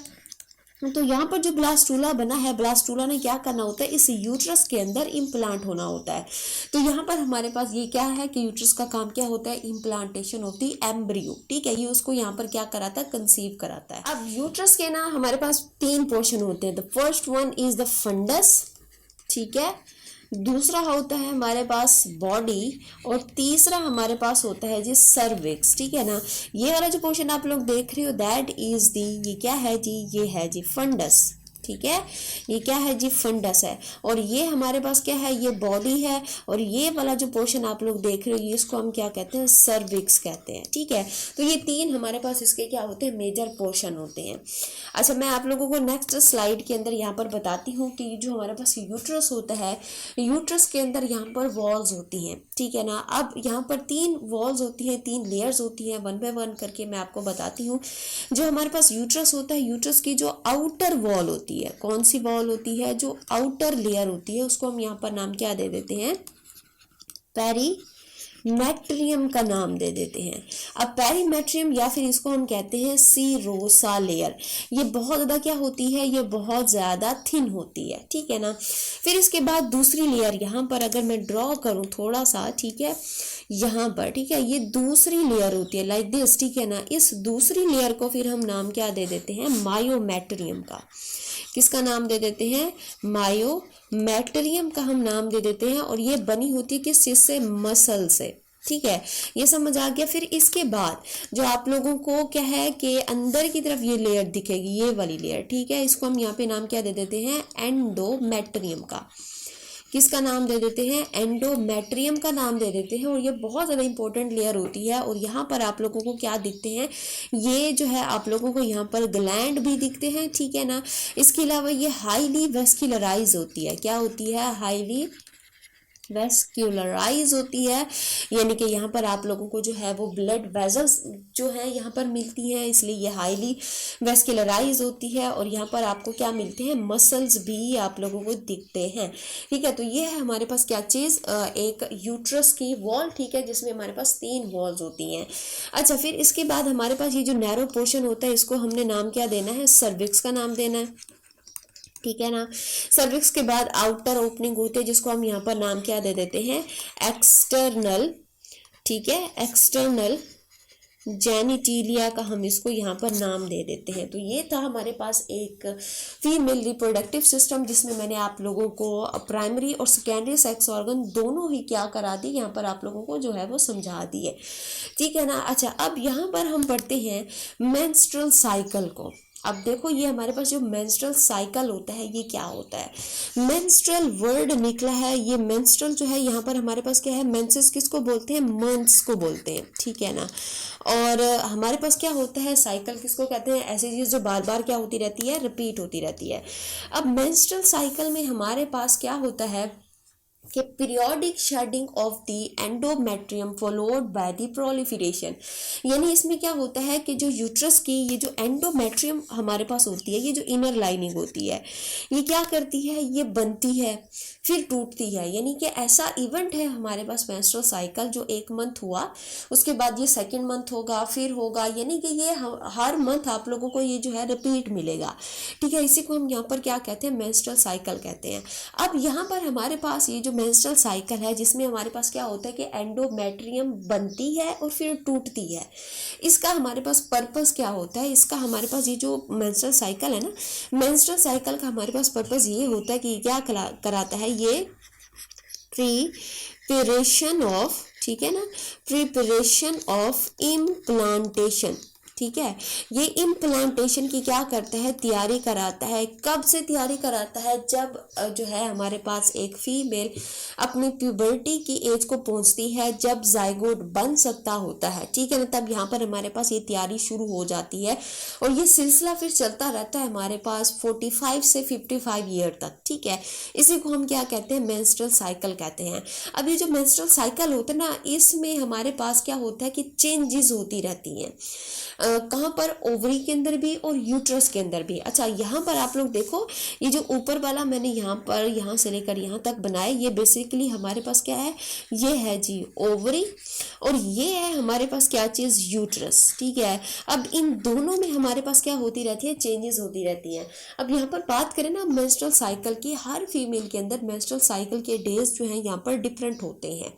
तो यहाँ पर जो ब्लास्टूला बना है, ब्लास्टूला ने क्या करना होता है, इस यूट्रस के अंदर इम्प्लांट होना होता है। तो यहाँ पर हमारे पास ये क्या है कि यूट्रस का काम क्या होता है, इम्प्लांटेशन ऑफ द एम्ब्रियो। ठीक है, ये उसको यहाँ पर क्या कराता है, कंसीव कराता है। अब यूट्रस के ना हमारे पास 3 पोर्शन होते हैं। The first one is the fundus, ठीक है, दूसरा होता है हमारे पास बॉडी, और तीसरा हमारे पास होता है जी सर्विक्स। ठीक है ना, ये वाला जो पोर्शन आप लोग देख रहे हो दैट इज दी, ये क्या है जी, ये है जी फंडस। ठीक है, ये क्या है जी, फंडस है। और ये हमारे पास क्या है, ये बॉडी है, और ये वाला जो पोर्शन आप लोग देख रहे हो ये इसको हम क्या कहते हैं, सर्विक्स कहते हैं। ठीक है, तो ये 3 हमारे पास इसके क्या होते हैं, मेजर पोर्शन होते हैं। अच्छा, मैं आप लोगों को नेक्स्ट स्लाइड के अंदर यहाँ पर बताती हूँ कि जो हमारे पास यूट्रस होता है, यूट्रस के अंदर यहाँ पर वॉल्स होती हैं। ठीक है ना, अब यहाँ पर 3 वॉल्स होती हैं, 3 लेयर्स होती हैं, 1 बाय 1 करके मैं आपको बताती हूँ। जो हमारे पास यूट्रस होता है, यूट्रस की जो आउटर वॉल होती है, कौन सी वॉल होती है, जो आउटर लेयर होती है, उसको हम यहाँ पर नाम क्या दे देते हैं, पेरीमेट्रियम का नाम दे देते हैं। अब पेरीमेट्रियम या फिर इसको हम कहते हैं सीरोसा लेयर, ये बहुत ज़्यादा क्या होती है, ये बहुत ज़्यादा थिन होती है। ठीक है ना, फिर इसके बाद दूसरी लेयर यहाँ पर अगर मैं ड्रॉ करूँ थोड़ा सा, ठीक है, यहाँ पर, ठीक है, ये दूसरी लेयर होती है लाइक दिस। ठीक है ना, इस दूसरी लेयर को फिर हम नाम क्या दे देते हैं, मायोमेट्रियम का। किसका नाम दे देते हैं, मायोमेट्रियम का हम नाम दे देते हैं। और ये बनी होती है किस चीज़ से, मसल से। ठीक है, ये समझ आ गया। फिर इसके बाद जो आप लोगों को क्या है कि अंदर की तरफ ये लेयर दिखेगी, ये वाली लेयर। ठीक है, इसको हम यहाँ पे नाम क्या दे देते हैं, एंडोमेट्रियम का। किसका नाम दे देते हैं, एंडोमेट्रियम का नाम दे देते हैं। और ये बहुत ज़्यादा इंपॉर्टेंट लेयर होती है। और यहाँ पर आप लोगों को क्या दिखते हैं, ये जो है आप लोगों को यहाँ पर ग्लैंड भी दिखते हैं। ठीक है ना, इसके अलावा ये हाईली वेस्कुलराइज होती है। क्या होती है, हाईली वेस्क्यूलराइज होती है, यानी कि यहाँ पर आप लोगों को जो है वो ब्लड वेजल्स जो है यहाँ पर मिलती हैं, इसलिए ये हाईली वेस्क्यूलराइज होती है। और यहाँ पर आपको क्या मिलते हैं, मसल्स भी आप लोगों को दिखते हैं। ठीक है, तो ये है हमारे पास क्या चीज़, एक यूट्रस की वॉल। ठीक है, जिसमें हमारे पास 3 वॉल्स होती हैं। अच्छा, फिर इसके बाद हमारे पास ये जो नैरो पोर्शन होता है, इसको हमने नाम क्या देना है, सर्विक्स का नाम देना है। ठीक है ना, सर्विक्स के बाद आउटर ओपनिंग होती है, जिसको हम यहाँ पर नाम क्या दे देते हैं, एक्सटर्नल। ठीक है, एक्सटर्नल जेनिटिलिया का हम इसको यहाँ पर नाम दे देते हैं। तो ये था हमारे पास एक फीमेल रिप्रोडक्टिव सिस्टम, जिसमें मैंने आप लोगों को प्राइमरी और सेकेंडरी सेक्स ऑर्गन दोनों ही क्या करा दी, यहाँ पर आप लोगों को जो है वो समझा दिए। ठीक है ना। अच्छा, अब यहाँ पर हम पढ़ते हैं मेंस्ट्रुअल साइकिल को। अब देखो, ये हमारे पास जो मेंस्ट्रुअल साइकिल होता है ये क्या होता है, मेंस्ट्रुअल वर्ड निकला है। ये मेंस्ट्रुअल जो है यहाँ पर हमारे पास क्या है, मेंसेस किसको बोलते हैं, मंथ्स को बोलते हैं। ठीक है ना, और हमारे पास क्या होता है, साइकिल किसको कहते हैं, ऐसी चीज़ जो बार बार क्या होती रहती है, रिपीट होती रहती है। अब मेंस्ट्रुअल साइकिल में हमारे पास क्या होता है कि periodic shedding of the endometrium followed by the proliferation, यानी इसमें क्या होता है कि जो यूट्रस की ये जो एंडोमेट्रियम हमारे पास होती है, ये जो इनर लाइनिंग होती है, ये क्या करती है, ये बनती है फिर टूटती है। यानी कि ऐसा इवेंट है हमारे पास मेंस्ट्रुअल साइकिल जो एक मंथ हुआ, उसके बाद ये सेकंड मंथ होगा, फिर होगा, यानी कि ये हर मंथ आप लोगों को ये जो है रिपीट मिलेगा। ठीक है, इसी को हम यहाँ पर क्या कहते हैं, मेंस्ट्रुअल साइकिल कहते हैं। अब यहाँ पर हमारे पास ये जो मेंस्ट्रुअल साइकिल है, जिसमें हमारे पास क्या होता है कि एंडोमेट्रियम बनती है और फिर टूटती है, इसका हमारे पास पर्पस क्या होता है, इसका हमारे पास ये जो मेंस्ट्रुअल साइकिल है ना, मेंस्ट्रुअल साइकिल का हमारे पास पर्पस ये होता है कि क्या कराता है, ये प्रिपरेशन ऑफ, ठीक है ना, प्रिपरेशन ऑफ इम्प्लांटेशन। ठीक है, ये इम्प्लांटेशन की क्या करता है, तैयारी कराता है। कब से तैयारी कराता है, जब जो है हमारे पास एक फीमेल अपनी प्यूबर्टी की एज को पहुंचती है, जब जाइगोट बन सकता होता है, ठीक है ना, तब यहाँ पर हमारे पास ये तैयारी शुरू हो जाती है और ये सिलसिला फिर चलता रहता है हमारे पास 45 से 55 ईयर तक। ठीक है, इसी को हम क्या कहते हैं, मेंस्ट्रुअल साइकिल कहते हैं। अब ये जो मेंस्ट्रुअल साइकिल होता है ना, इसमें हमारे पास क्या होता है कि चेंजेस होती रहती हैं, कहाँ पर, ओवरी के अंदर भी और यूट्रस के अंदर भी। अच्छा, यहाँ पर आप लोग देखो, ये जो ऊपर वाला मैंने यहाँ पर यहाँ से लेकर यहाँ तक बनाया, ये बेसिकली हमारे पास क्या है, ये है जी ओवरी, और ये है हमारे पास क्या चीज़, यूट्रस। ठीक है, अब इन दोनों में हमारे पास क्या होती रहती है, चेंजेस होती रहती हैं। अब यहाँ पर बात करें ना मेंस्ट्रुअल साइकिल की, हर फीमेल के अंदर मेंस्ट्रुअल साइकिल के डेज जो हैं यहाँ पर डिफरेंट होते हैं।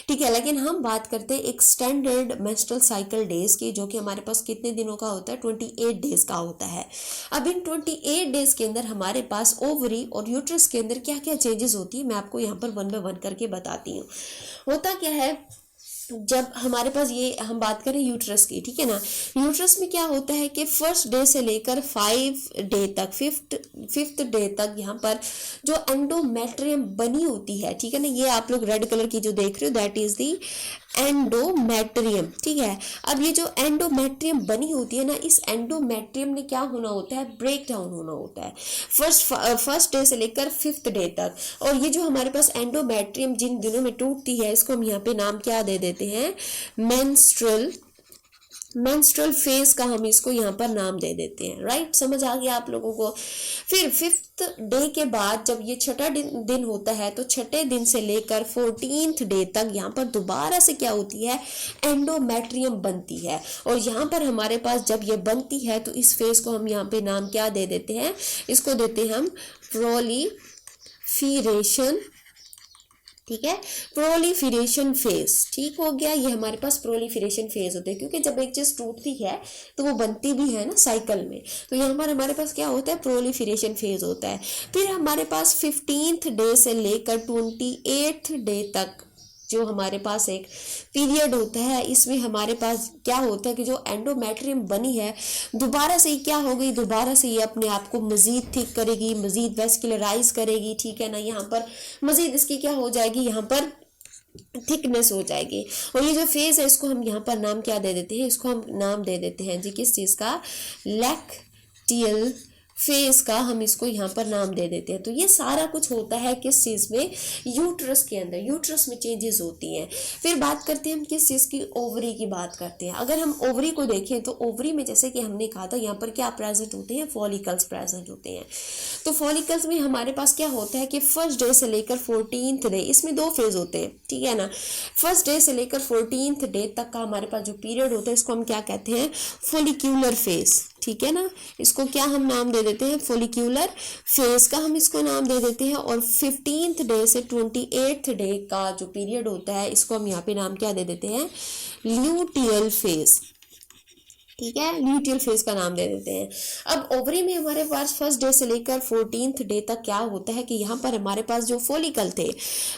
ठीक है, लेकिन हम बात करते हैं एक स्टैंडर्ड मेंस्ट्रुअल साइकिल डेज की, जो कि हमारे पास कितने दिनों का होता है, 28 डेज का होता है। अब इन 28 डेज के अंदर हमारे पास ओवरी और यूट्रस के अंदर क्या क्या चेंजेस होती है, मैं आपको यहाँ पर वन बाय वन करके बताती हूँ। होता क्या है, जब हमारे पास ये हम बात करें यूट्रस की, ठीक है ना, यूट्रस में क्या होता है कि फर्स्ट डे से लेकर 5 डे तक, फिफ्थ डे तक यहाँ पर जो एंडोमेट्रियम बनी होती है, ठीक है ना, ये आप लोग रेड कलर की जो देख रहे हो दैट इज दी एंडोमेट्रियम। ठीक है, अब ये जो एंडोमेट्रियम बनी होती है ना, इस एंडोमेट्रियम ने क्या होना होता है, ब्रेक डाउन होना होता है फर्स्ट डे से लेकर 5th डे तक। और ये जो हमारे पास एंडोमेट्रियम जिन दिनों में टूटती है, इसको हम यहाँ पे नाम क्या दे देते हैं, मेंस्ट्रुअल फेज का हम इसको यहाँ पर नाम दे देते हैं। राइट, समझ आ गया आप लोगों को। फिर 5th डे के बाद जब ये छठा दिन होता है, तो छठे दिन से लेकर 14th डे तक यहाँ पर दोबारा से क्या होती है, एंडोमेट्रियम बनती है। और यहाँ पर हमारे पास जब ये बनती है, तो इस फेज को हम यहाँ पे नाम क्या दे देते हैं, इसको देते हैं हम प्रोलिफरेशन। ठीक है, प्रोलिफरेशन फेज। ठीक हो गया, ये हमारे पास प्रोलिफरेशन फेज होते हैं, क्योंकि जब एक चीज टूटती है तो वो बनती भी है ना साइकिल में, तो यहाँ पर हमारे पास क्या होता है, प्रोलिफरेशन फेज होता है। फिर हमारे पास 15th डे से लेकर 28th डे तक जो हमारे पास एक पीरियड होता है, इसमें हमारे पास क्या होता है कि जो एंडोमेट्रियम बनी है, दोबारा से क्या हो गई, दोबारा से ये अपने आप को मजीद थिक करेगी, मजीद वेस्कुलराइज करेगी। ठीक है ना, यहाँ पर मजीद इसकी क्या हो जाएगी, यहाँ पर थिकनेस हो जाएगी। और ये जो फेज है, इसको हम यहाँ पर नाम क्या दे देते हैं, इसको हम नाम दे देते हैं जी किस चीज़ का, लैक्टियल फेस का हम इसको यहाँ पर नाम दे देते हैं। तो ये सारा कुछ होता है किस चीज़ में, यूट्रस के अंदर, यूट्रस में चेंजेस होती हैं। फिर बात करते हैं हम किस चीज़ की, ओवरी की बात करते हैं। अगर हम ओवरी को देखें तो ओवरी में जैसे कि हमने कहा था, यहाँ पर क्या प्रेजेंट होते हैं, फॉलिकल्स प्रेजेंट होते हैं। तो फॉलिकल्स में हमारे पास क्या होता है कि फर्स्ट डे से लेकर 14th डे, इसमें 2 फेज होते हैं। ठीक है ना, फर्स्ट डे से लेकर 14th डे तक का हमारे पास जो पीरियड होता है, इसको हम क्या कहते हैं, फॉलिक्यूलर फेज। ठीक है ना, इसको क्या हम नाम दे देते हैं, फॉलिक्यूलर फेज का हम इसको नाम दे देते हैं। और 15th डे से 28th डे का जो पीरियड होता है, इसको हम यहाँ पे नाम क्या दे देते हैं, ल्यूटियल फेज। ठीक है, ल्यूटियल फेज का नाम दे देते हैं। अब ओवरी में हमारे पास फर्स्ट डे से लेकर 14th डे तक क्या होता है कि यहाँ पर हमारे पास जो फॉलिकल थे,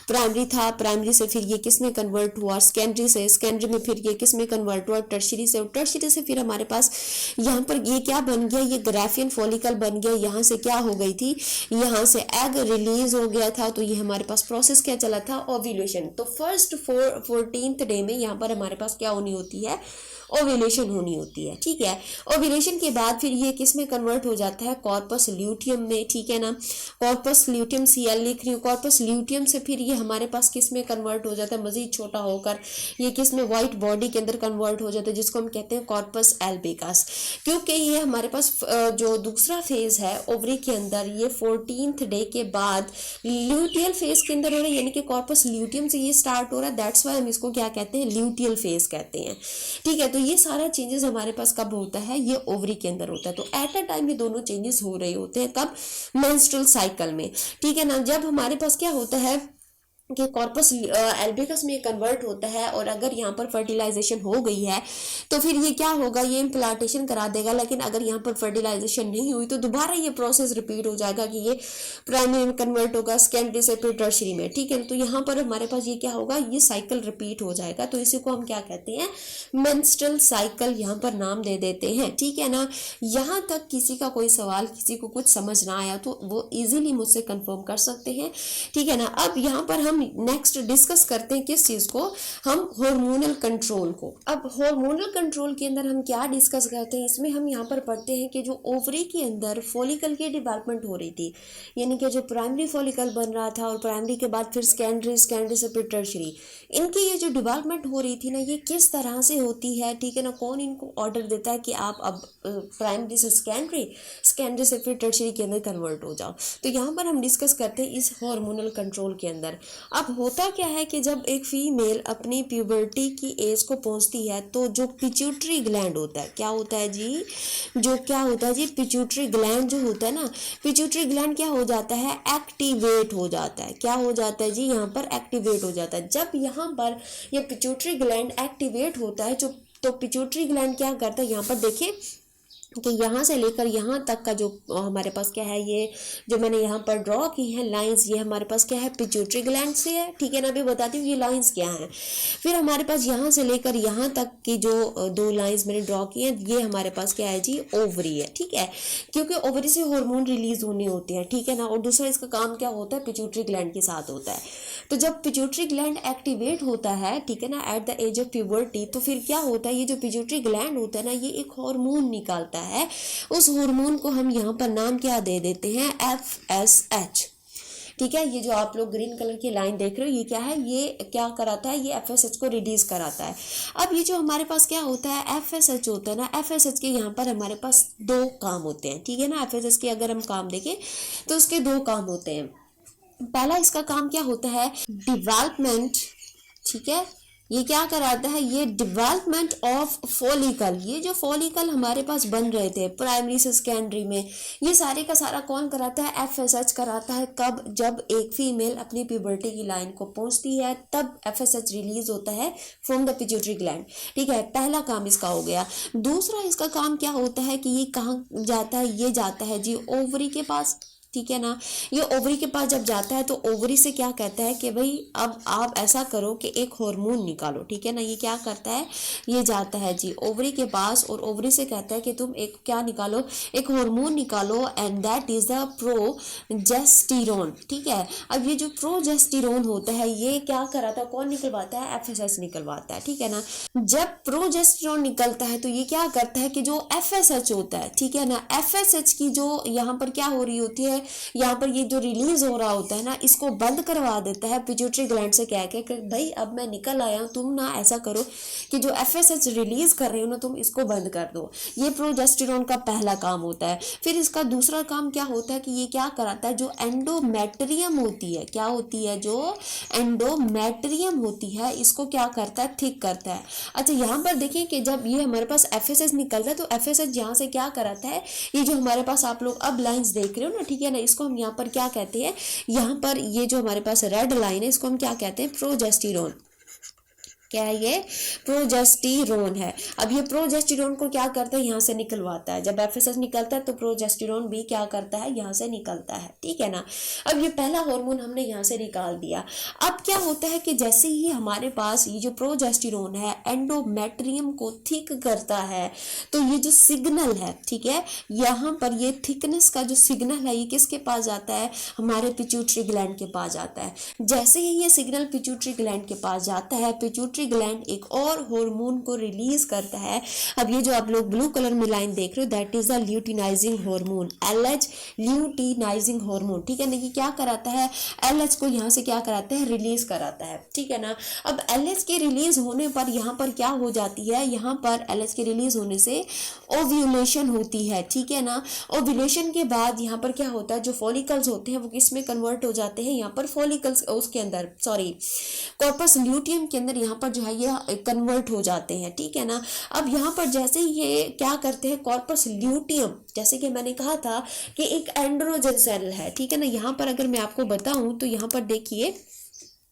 प्राइमरी था, प्राइमरी से फिर ये किस में कन्वर्ट हुआ, सेकेंडरी से, सेकेंडरी में फिर ये किस में कन्वर्ट हुआ, टर्शरी से, और टर्शरी से फिर हमारे पास यहाँ पर ये क्या बन गया, ये ग्राफियन फॉलिकल बन गया। यहाँ से क्या हो गई थी, यहाँ से एग रिलीज हो गया था। तो ये हमारे पास प्रोसेस क्या चला था, ओव्यूलेशन। तो फर्स्ट 14th डे में यहाँ पर हमारे पास क्या होनी होती है, ओव्यूलेशन होनी होती है, ठीक है। ओव्यूलेशन के बाद फिर ये किस में कन्वर्ट हो जाता है, कॉर्पस ल्यूटियम में, ठीक है ना। कॉर्पस ल्यूटियम Cl लिख रही हूँ, कॉर्पस ल्यूटियम से फिर ये हमारे पास किस में कन्वर्ट हो जाता है, मजीद छोटा होकर ये किस में, व्हाइट बॉडी के अंदर कन्वर्ट हो जाता है, जिसको हम कहते हैं कॉर्पस एल्बिकस। क्योंकि ये हमारे पास जो दूसरा फेज है ओवरी के अंदर, ये 14th डे के बाद ल्यूटियल फेज के अंदर हो रहा है, यानी कि कॉर्पस ल्यूटियम से ये स्टार्ट हो रहा है, दैट्स वाई हम इसको क्या कहते हैं, ल्यूटियल फेज कहते हैं, ठीक है। तो ये सारा चेंजेस हमारे पास कब होता है, ये ओवरी के अंदर होता है। तो एट अ टाइम ये दोनों चेंजेस हो रहे होते हैं, कब, मेंस्ट्रुअल साइकिल में, ठीक है ना। जब हमारे पास क्या होता है कि कॉर्पस एल्बिकस में कन्वर्ट होता है, और अगर यहाँ पर फर्टिलाइजेशन हो गई है तो फिर ये क्या होगा, ये इम्प्लांटेशन करा देगा। लेकिन अगर यहाँ पर फर्टिलाइजेशन नहीं हुई तो दोबारा ये प्रोसेस रिपीट हो जाएगा कि ये प्राइमरी में कन्वर्ट होगा, सेकेंडरी से फिर टर्शरी में, ठीक है। तो यहाँ पर हमारे पास ये क्या होगा, ये साइकिल रिपीट हो जाएगा। तो इसी को हम क्या कहते हैं, मेंस्ट्रुअल साइकिल यहाँ पर नाम दे देते हैं, ठीक है ना। यहाँ तक किसी का कोई सवाल, किसी को कुछ समझ ना आया तो वो इजीली मुझसे कंफर्म कर सकते हैं, ठीक है ना। अब यहाँ पर हम नेक्स्ट डिस्कस करते हैं किस चीज को, हम हार्मोनल कंट्रोल को। अब हार्मोनल कंट्रोल के अंदर हम क्या डिस्कस करते हैं, इसमें हम यहाँ पर पढ़ते हैं कि जो ओवरी के अंदर फॉलिकल की डेवलपमेंट हो रही थी, यानी कि जो प्राइमरी फॉलिकल बन रहा था और प्राइमरी के बाद फिर सेकेंडरी, सेकेंडरी से फिर टर्शरी, इनकी ये जो डेवलपमेंट हो रही थी ना, ये किस तरह से होती है, ठीक है ना। कौन इनको ऑर्डर देता है कि आप अब प्राइमरी से सेकेंडरी, सेकेंडरी से फिर टर्शरी के अंदर कन्वर्ट हो जाओ। तो यहाँ पर हम डिस्कस करते हैं इस हार्मोनल कंट्रोल के अंदर। अब होता क्या है कि जब एक फीमेल अपनी प्यूबर्टी की एज को पहुंचती है तो जो पिट्यूटरी ग्लैंड होता है, क्या होता है जी, जो क्या होता है जी, पिट्यूटरी ग्लैंड जो होता है ना, पिट्यूटरी ग्लैंड क्या हो जाता है, एक्टिवेट हो जाता है। क्या हो जाता है जी, यहाँ पर एक्टिवेट हो जाता है। जब यहाँ पर ये पिट्यूटरी ग्लैंड एक्टिवेट होता है, जो तो पिट्यूटरी ग्लैंड क्या करता है, यहाँ पर देखिए कि यहाँ से लेकर यहाँ तक का जो हमारे पास क्या है, ये जो मैंने यहाँ पर ड्रॉ की है लाइंस, ये हमारे पास क्या है, पिट्यूटरी ग्लैंड से है, ठीक है ना। अभी बताती हूँ ये लाइंस क्या हैं। फिर हमारे पास यहाँ से लेकर यहाँ तक की जो दो लाइंस मैंने ड्रॉ की हैं, ये हमारे पास क्या है जी, ओवरी है, ठीक है। क्योंकि ओवरी से हार्मोन रिलीज होने होते हैं, ठीक है ना। और दूसरा इसका काम क्या होता है, पिट्यूटरी ग्लैंड के साथ होता है। तो जब पिट्यूटरी ग्लैंड एक्टिवेट होता है, ठीक है ना, at the age of puberty, तो फिर क्या होता है, ये जो पिट्यूटरी ग्लैंड होता है ना, ये एक हार्मोन निकालता है। उस हार्मोन को हम यहाँ पर नाम क्या दे देते हैं, FSH, ठीक है। ये जो आप लोग ग्रीन कलर की लाइन देख रहे हो, ये क्या है, ये क्या कराता है, ये FSH को रिड्यूस कराता है। अब ये जो हमारे पास क्या होता है, FSH होता है ना, FSH के यहाँ पर हमारे पास दो काम होते हैं, ठीक है ना। FSH के अगर हम काम देखें तो उसके दो काम होते हैं। पहला इसका काम क्या होता है, डेवलपमेंट, ठीक है। ये क्या कराता है, ये डेवलपमेंट ऑफ फॉलिकल। ये जो फॉलिकल हमारे पास बन रहे थे प्राइमरी से सेकेंडरी में, ये सारे का सारा कौन कराता है, FSH कराता है। कब, जब एक फीमेल अपनी प्यूबर्टी की लाइन को पहुंचती है तब FSH रिलीज होता है फ्रॉम द पिट्यूटरी ग्लैंड, ठीक है। पहला काम इसका हो गया। दूसरा इसका काम क्या होता है कि ये कहाँ जाता है, ये जाता है जी ओवरी के पास, ठीक है ना। ये ओवरी के पास जब जाता है तो ओवरी से क्या कहता है कि भाई अब आप ऐसा करो कि एक हार्मोन निकालो, ठीक है ना। ये क्या करता है, ये जाता है जी ओवरी के पास और ओवरी से कहता है कि तुम एक क्या निकालो, एक हार्मोन निकालो, and that is the progesterone, ठीक है। अब ये जो प्रोजेस्टेरोन होता है, ये क्या कराता है, कौन निकलवाता है, FSH निकलवाता है, ठीक है ना। जब प्रोजेस्टेरोन निकलता है तो ये क्या करता है कि जो FSH होता है, ठीक है ना, FSH की जो यहाँ पर क्या हो रही होती है, यहाँ पर ये जो रिलीज हो रहा होता है ना, इसको बंद करवा देता है पिट्यूटरी ग्लैंड से कह के कि भाई अब मैं निकल आया हूँ, तुम ना ऐसा करो कि जो FSH रिलीज कर रहे हो ना, तुम इसको बंद कर दो। ये प्रोजेस्टेरोन का पहला काम होता है। फिर इसका दूसरा काम क्या होता है कि ये क्या कराता है, जो एंडोमेट्रियम होती है, क्या होती है, जो एंडोमेट्रियम होती है, इसको क्या करता है, थिक करता है। अच्छा यहाँ पर देखिए कि जब ये हमारे पास FSH निकलता है तो FSH यहाँ से क्या कराता है, ये जो हमारे पास आप लोग अब लाइंस देख रहे हो ना, ठीक है ना, इसको हम यहाँ पर क्या कहते हैं, यहाँ पर ये जो हमारे पास रेड लाइन है, इसको हम क्या कहते हैं, प्रोजेस्टेरोन। क्या है ये, प्रोजेस्टेरोन है। अब ये प्रोजेस्टेरोन को क्या करता है, यहाँ से निकलवाता है। जब FSH निकलता है तो प्रोजेस्टेरोन भी क्या करता है, यहाँ से निकलता है, ठीक है ना। अब ये पहला हार्मोन हमने यहाँ से निकाल दिया। अब क्या होता है कि जैसे ही हमारे पास ये जो प्रोजेस्टेरोन है एंडोमेट्रियम को थिक करता है, तो ये जो सिग्नल है, ठीक है, यहाँ पर ये थिकनेस का जो सिग्नल है, ये किसके पास जाता है, हमारे पिट्यूटरी ग्लैंड के पास जाता है। जैसे ही ये सिग्नल पिट्यूटरी ग्लैंड के पास जाता है, पिट्यूटरी पिट्यूटरी ग्लैंड एक और हार्मोन को रिलीज करता है। अब ये जो आप लोग ब्लू कलर में लाइन देख रहे हो that is the luteinizing hormone, LH luteinizing hormone, ठीक है ना। ये क्या कराता है, LH को यहाँ से क्या कराता है, रिलीज कराता है, ठीक है ना। अब LH के रिलीज होने पर यहाँ पर क्या हो जाती है, यहाँ पर LH के रिलीज होने से ओव्यूलेशन होती है, ठीक है ना। ओव्यूलेशन के बाद यहाँ पर क्या होता है, जो फॉलिकल्स होते हैं वो किस में कन्वर्ट हो जाते हैं, यहाँ पर फॉलिकल्स उसके अंदर कॉर्पस ल्यूटियम के अंदर यहाँ पर जो है ये कन्वर्ट हो जाते हैं, ठीक है ना। अब यहाँ पर जैसे ये क्या करते हैं, कॉर्पस ल्यूटियम जैसे कि मैंने कहा था कि एक एंड्रोजन सेल है, ठीक है ना। यहाँ पर अगर मैं आपको बताऊं तो यहाँ पर देखिए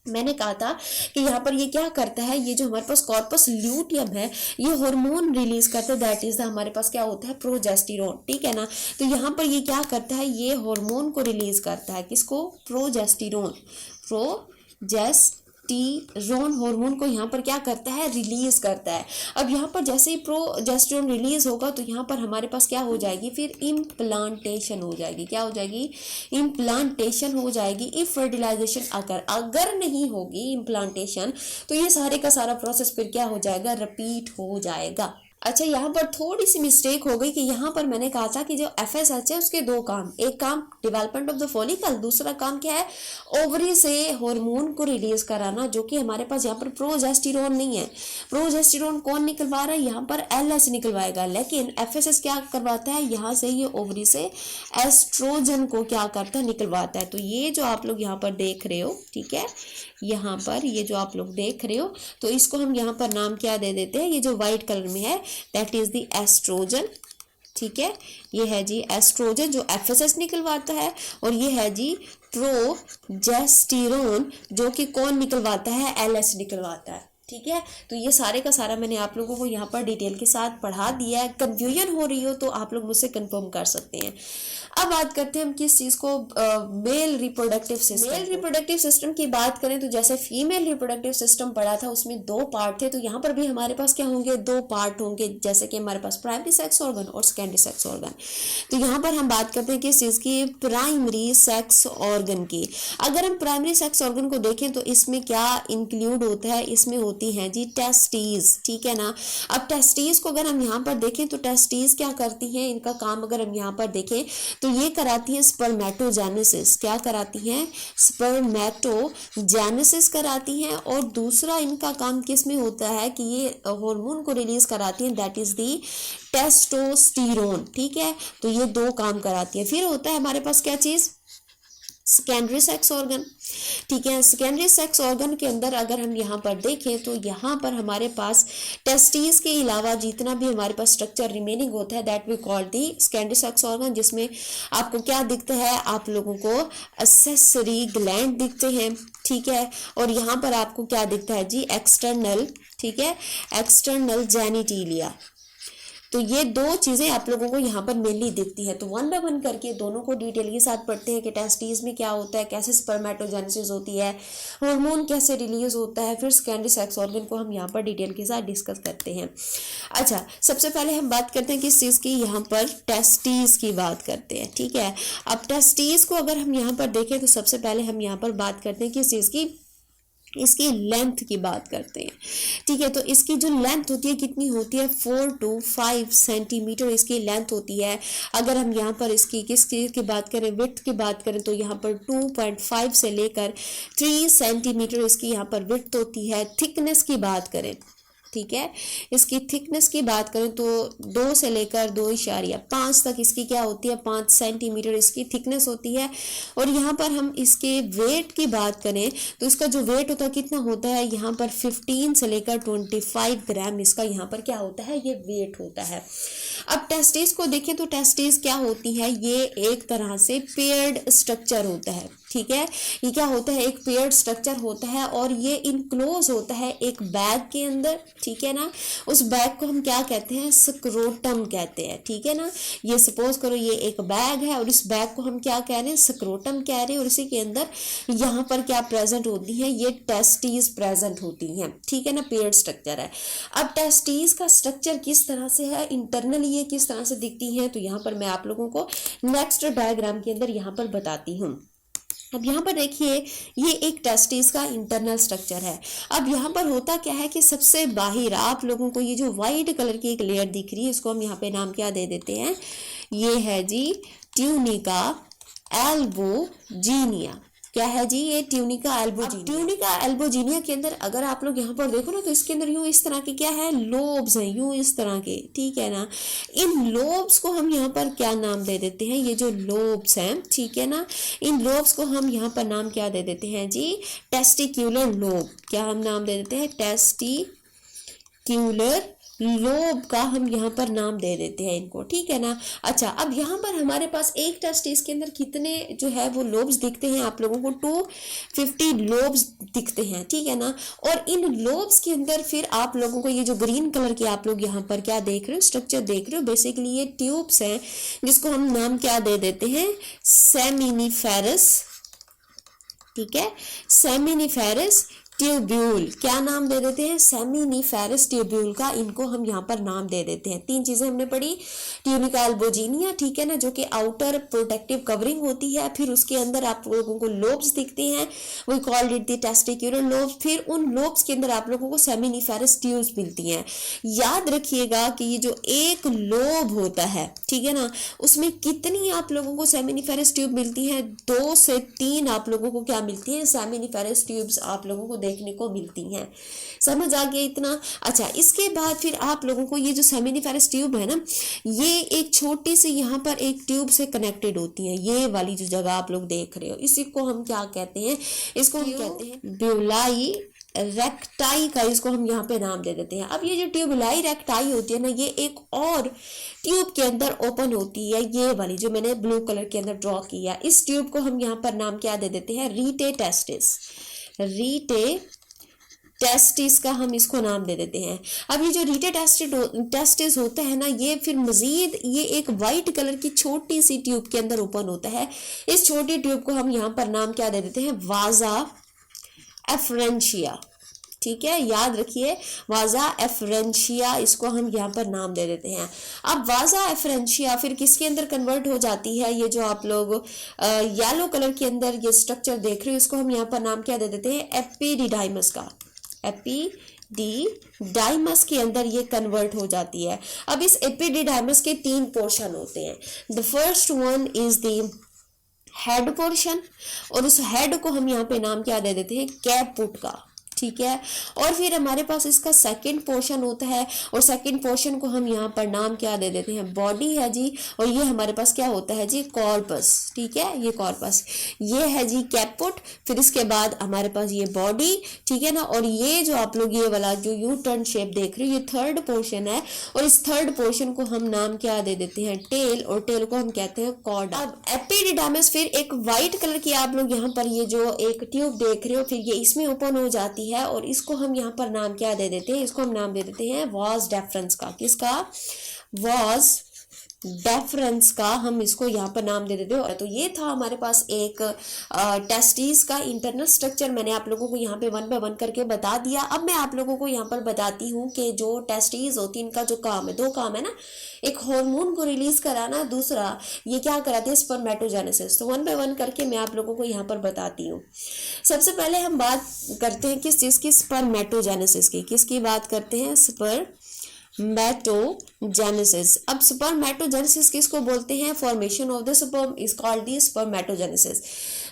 मैंने कहा था कि यहाँ पर ये क्या करता है, ये जो हमारे पास कॉर्पस ल्यूटियम है ये हार्मोन रिलीज करता है, दैट इज हमारे पास क्या होता है, प्रोजेस्टेरोन, ठीक है ना। तो यहाँ पर ये क्या करता है, ये हार्मोन को रिलीज करता है, किसको, प्रोजेस्टेरोन, प्रोजेस्टेरोन हार्मोन को यहाँ पर क्या करता है, रिलीज करता है। अब यहाँ पर जैसे ही प्रोजेस्टेरोन रिलीज होगा तो यहाँ पर हमारे पास क्या हो जाएगी, फिर इम्प्लांटेशन हो जाएगी, क्या हो जाएगी, इम्प्लांटेशन हो जाएगी। इफ फर्टिलाइजेशन अगर नहीं होगी इम्प्लांटेशन तो ये सारे का सारा प्रोसेस फिर क्या हो जाएगा, रिपीट हो जाएगा। अच्छा, यहाँ पर थोड़ी सी मिस्टेक हो गई कि यहाँ पर मैंने कहा था कि जो FSH है उसके दो काम, एक काम डेवलपमेंट ऑफ द फॉलिकल, दूसरा काम क्या है, ओवरी से हार्मोन को रिलीज कराना, जो कि हमारे पास यहाँ पर प्रोजेस्टेरोन नहीं है। प्रोजेस्टेरोन कौन निकलवा रहा है, यहाँ पर LH निकलवाएगा, लेकिन FSH क्या करवाता है, यहाँ से ये ओवरी से एस्ट्रोजन को क्या करता है, निकलवाता है। तो ये जो आप लोग यहाँ पर देख रहे हो, ठीक है, यहाँ पर ये जो आप लोग देख रहे हो तो इसको हम यहाँ पर नाम क्या दे देते हैं, ये जो व्हाइट कलर में है दैट इज द एस्ट्रोजन, ठीक है। ये है जी एस्ट्रोजन जो FSH निकलवाता है, और ये है जी प्रोजेस्टेरोन जो कि कौन निकलवाता है, LH निकलवाता है, ठीक है। तो ये सारे का सारा मैंने आप लोगों को यहाँ पर डिटेल के साथ पढ़ा दिया है। कंफ्यूजन हो रही हो तो आप लोग मुझसे कंफर्म कर सकते हैं। अब बात करते हैं हम किस चीज़ को, mail reproductive system. Mail reproductive system की बात करें तो जैसे फीमेल रिप्रोडक्टिव सिस्टम पढ़ा था उसमें दो पार्ट थे, तो यहाँ पर भी हमारे पास क्या होंगे, दो पार्ट होंगे, जैसे कि हमारे पास प्राइमरी सेक्स ऑर्गन और सेकेंडरी सेक्स ऑर्गन। तो यहाँ पर हम बात करते हैं किस चीज़ की, प्राइमरी सेक्स ऑर्गन की। अगर हम प्राइमरी सेक्स ऑर्गन को देखें तो इसमें क्या इंक्लूड होता है, इसमें होती है जी टेस्टीज, ठीक है ना। अब टेस्टीज को अगर हम यहाँ पर देखें तो टेस्टीज क्या करती हैं, इनका काम अगर हम यहाँ पर देखें तो ये कराती हैं स्पर्मेटोजेनेसिस, क्या कराती हैं, स्पर्मेटोजेनेसिस कराती हैं। और दूसरा इनका काम किस में होता है कि ये हार्मोन को रिलीज कराती हैं, दैट इज दी टेस्टोस्टेरोन, ठीक है। तो ये दो काम कराती है। फिर होता है हमारे पास क्या चीज, सेकेंडरी सेक्स ऑर्गन, ठीक है। सेकेंडरी सेक्स ऑर्गन के अंदर अगर हम यहाँ पर देखें तो यहाँ पर हमारे पास टेस्टिस के अलावा जितना भी हमारे पास स्ट्रक्चर रिमेनिंग होता है that we call the secondary sex organ, जिसमें आपको क्या दिखता है, आप लोगों को एक्सेसरी ग्लैंड दिखते हैं, ठीक है। और यहाँ पर आपको क्या दिखता है जी, एक्सटर्नल, ठीक है, एक्सटर्नल जेनिटेलिया। तो ये दो चीज़ें आप लोगों को यहाँ पर मेनली दिखती है। तो वन बाय वन करके दोनों को डिटेल के साथ पढ़ते हैं कि टेस्टिस में क्या होता है, कैसे स्पर्मेटोजेनेसिस होती है, हार्मोन कैसे रिलीज होता है, फिर सेकेंडरी सेक्स ऑर्गन को हम यहाँ पर डिटेल के साथ डिस्कस करते हैं। अच्छा, सबसे पहले हम बात करते हैं किस चीज़ की, यहाँ पर टेस्टिस की बात करते हैं, ठीक है। अब टेस्टिस को अगर हम यहाँ पर देखें तो सबसे पहले हम यहाँ पर बात करते हैं किस चीज़ की, इसकी लेंथ की बात करते हैं, ठीक है। तो इसकी जो लेंथ होती है कितनी होती है, 4 to 5 सेंटीमीटर इसकी लेंथ होती है। अगर हम यहाँ पर इसकी किस चीज़ की बात करें, विड्थ की बात करें तो यहाँ पर 2.5 से लेकर 3 सेंटीमीटर इसकी यहाँ पर विड्थ होती है। थिकनेस की बात करें, ठीक है, इसकी थिकनेस की बात करें तो 2 से लेकर 2.5 तक इसकी क्या होती है, 5 सेंटीमीटर इसकी थिकनेस होती है। और यहाँ पर हम इसके वेट की बात करें तो इसका जो वेट होता है कितना होता है, यहाँ पर 15 से लेकर 25 ग्राम इसका यहाँ पर क्या होता है, ये वेट होता है। अब टेस्टिस को देखें तो टेस्टिस क्या होती है, ये एक तरह से पेयर्ड स्ट्रक्चर होता है, ठीक है। ये क्या होता है, एक पेयर्ड स्ट्रक्चर होता है और ये इनक्लोज होता है एक बैग के अंदर, ठीक है ना। उस बैग को हम क्या कहते हैं, स्क्रोटम कहते हैं, ठीक है ना। ये सपोज करो ये एक बैग है और इस बैग को हम क्या कह रहे हैं, स्क्रोटम कह रहे हैं। और इसी के अंदर यहाँ पर क्या प्रेजेंट होती है, ये टेस्टीज प्रेजेंट होती हैं, ठीक है ना, पेयर्ड स्ट्रक्चर है। अब टेस्टीज का स्ट्रक्चर किस तरह से है, इंटरनली ये किस तरह से दिखती है, तो यहाँ पर मैं आप लोगों को नेक्स्ट डायग्राम के अंदर यहाँ पर बताती हूँ। अब यहाँ पर देखिए ये एक टेस्टिस का इंटरनल स्ट्रक्चर है। अब यहाँ पर होता क्या है कि सबसे बाहर आप लोगों को ये जो वाइट कलर की एक लेयर दिख रही है, इसको हम यहाँ पे नाम क्या दे देते हैं, ये है जी ट्यूनिका एल्बोजीनिया। क्या है जी, ये ट्यूनिका एल्बोजीनिया। ट्यूनिका एल्बोजीनिया के अंदर अगर आप लोग यहाँ पर देखो ना, तो इसके अंदर यूं इस तरह के क्या है, लोब्स हैं, यूं इस तरह के, ठीक है ना। इन लोब्स को हम यहाँ पर क्या नाम दे देते हैं, ये जो लोब्स हैं, ठीक है ना, इन लोब्स को हम यहाँ पर नाम क्या दे देते हैं जी, टेस्टिक्यूलर लोब। क्या हम नाम दे देते हैं, टेस्टिक्यूलर लोब का हम यहाँ पर नाम दे देते हैं इनको, ठीक है ना। अच्छा, अब यहाँ पर हमारे पास एक टेस्टिस के अंदर कितने जो है वो लोब्स दिखते हैं, आप लोगों को 250 लोब्स दिखते हैं, ठीक है ना। और इन लोब्स के अंदर फिर आप लोगों को ये जो ग्रीन कलर के आप लोग यहाँ पर क्या देख रहे हो, स्ट्रक्चर देख रहे हो, बेसिकली ये ट्यूब्स हैं जिसको हम नाम क्या दे देते हैं, सेमिनिफेरस, ठीक है, सेमिनिफेरस ट्यूब्यूल। क्या नाम दे देते हैं, सेमिनिफेरस ट्यूब्यूल का इनको हम यहाँ पर नाम दे देते हैं। तीन चीजें हमने पढ़ी, ट्यूनिका एल्बोजीनिया, ठीक है ना, जो कि आउटर प्रोटेक्टिव कवरिंग होती है, फिर उसके अंदर आप लोगों को लोब्स दिखते हैं, we called it the testicular lobes. फिर उन लोब्स के अंदर आप लोगों को सेमिनिफेरस ट्यूब्स मिलती हैं। याद रखिएगा कि ये जो एक लोब होता है, ठीक है ना, उसमें कितनी आप लोगों को सेमिनिफेरस ट्यूब मिलती है, 2 से 3 आप लोगों को क्या मिलती है, सेमिनिफेरस ट्यूब्स आप लोगों को देखने को मिलती हैं। समझ आ गया इतना। अच्छा, इसके बाद फिर आप लोगों को ये जो सेमिनिफेरस ट्यूब है ना, ये एक छोटी सी यहाँ पर एक ट्यूब से कनेक्टेड होती है। ये वाली जो जगह आप लोग देख रहे हो, इसी को हम क्या कहते हैं, इसको हम कहते हैं ब्यूलाई रेक्टाई का, इसको हम यहाँ पे नाम दे देते हैं। अब ये जो ट्यूबुलाई रेक्टाई होती है ना, ये एक और ट्यूब के अंदर ओपन होती है, ये वाली जो मैंने ब्लू कलर के अंदर ड्रॉ किया। इस ट्यूब को हम यहाँ पर नाम क्या दे देते हैं, रीटे टेस्टिस, रीटे टेस्टिस का हम इसको नाम दे देते हैं। अब ये जो रीटे टेस्टिस होता है ना, ये फिर मजीद ये एक वाइट कलर की छोटी सी ट्यूब के अंदर ओपन होता है। इस छोटी ट्यूब को हम यहाँ पर नाम क्या दे देते हैं, वाजा एफरेंशिया, ठीक है, याद रखिए, वाजा एफरेंशिया, इसको हम यहाँ पर नाम दे देते हैं। अब वाजा एफरेंशिया फिर किसके अंदर कन्वर्ट हो जाती है, ये जो आप लोग येलो कलर के अंदर ये स्ट्रक्चर देख रहे हो, इसको हम यहाँ पर नाम क्या दे देते हैं, एपिडिडाइमस का, एपिडिडाइमस के अंदर ये कन्वर्ट हो जाती है। अब इस एपिडिडाइमस के 3 पोर्शन होते हैं। The first one is the head portion, और उस हेड को हम यहाँ पे नाम क्या दे देते हैं, कैपुट का, ठीक है। और फिर हमारे पास इसका सेकंड पोर्शन होता है, और सेकंड पोर्शन को हम यहाँ पर नाम क्या दे देते हैं, बॉडी है जी। और ये हमारे पास क्या होता है जी, कॉर्पस, ठीक है, ये कॉर्पस, ये है जी कैपुट। फिर इसके बाद हमारे पास ये बॉडी, ठीक है ना। और ये जो आप लोग ये वाला जो यू टर्न शेप देख रहे हो, ये थर्ड पोर्शन है, और इस थर्ड पोर्शन को हम नाम क्या दे देते हैं, टेल, और टेल को हम कहते हैं कॉर्डा। अब एपिडिडाइमस फिर एक व्हाइट कलर की आप लोग यहाँ पर ये जो एक ट्यूब देख रहे हो, फिर ये इसमें ओपन हो जाती है, और इसको हम यहाँ पर नाम क्या दे देते हैं, इसको हम नाम दे देते हैं वाज डेफरेंस का। किसका, वाज डेफरेंस का हम इसको यहाँ पर नाम दे देते हैं। तो ये था हमारे पास एक टेस्टिस का इंटरनल स्ट्रक्चर। मैंने आप लोगों को यहाँ पे 1 बाय 1 करके बता दिया। अब मैं आप लोगों को यहाँ पर बताती हूँ कि जो टेस्टिस होती है, इनका जो काम है, 2 काम है ना, एक हार्मोन को रिलीज कराना, दूसरा ये क्या कराते हैं, स्पर्मेटोजेनेसिस। तो 1 बाय 1 करके मैं आप लोगों को यहाँ पर बताती हूँ। सबसे पहले हम बात करते हैं किस चीज़ की, स्पर्मेटोजेनेसिस की। किसकी बात करते हैं, स्पर्मेटोजेनेसिस। अब स्पर्मेटोजेनेसिस किसको बोलते हैं, formation of the sperm is called the spermatogenesis.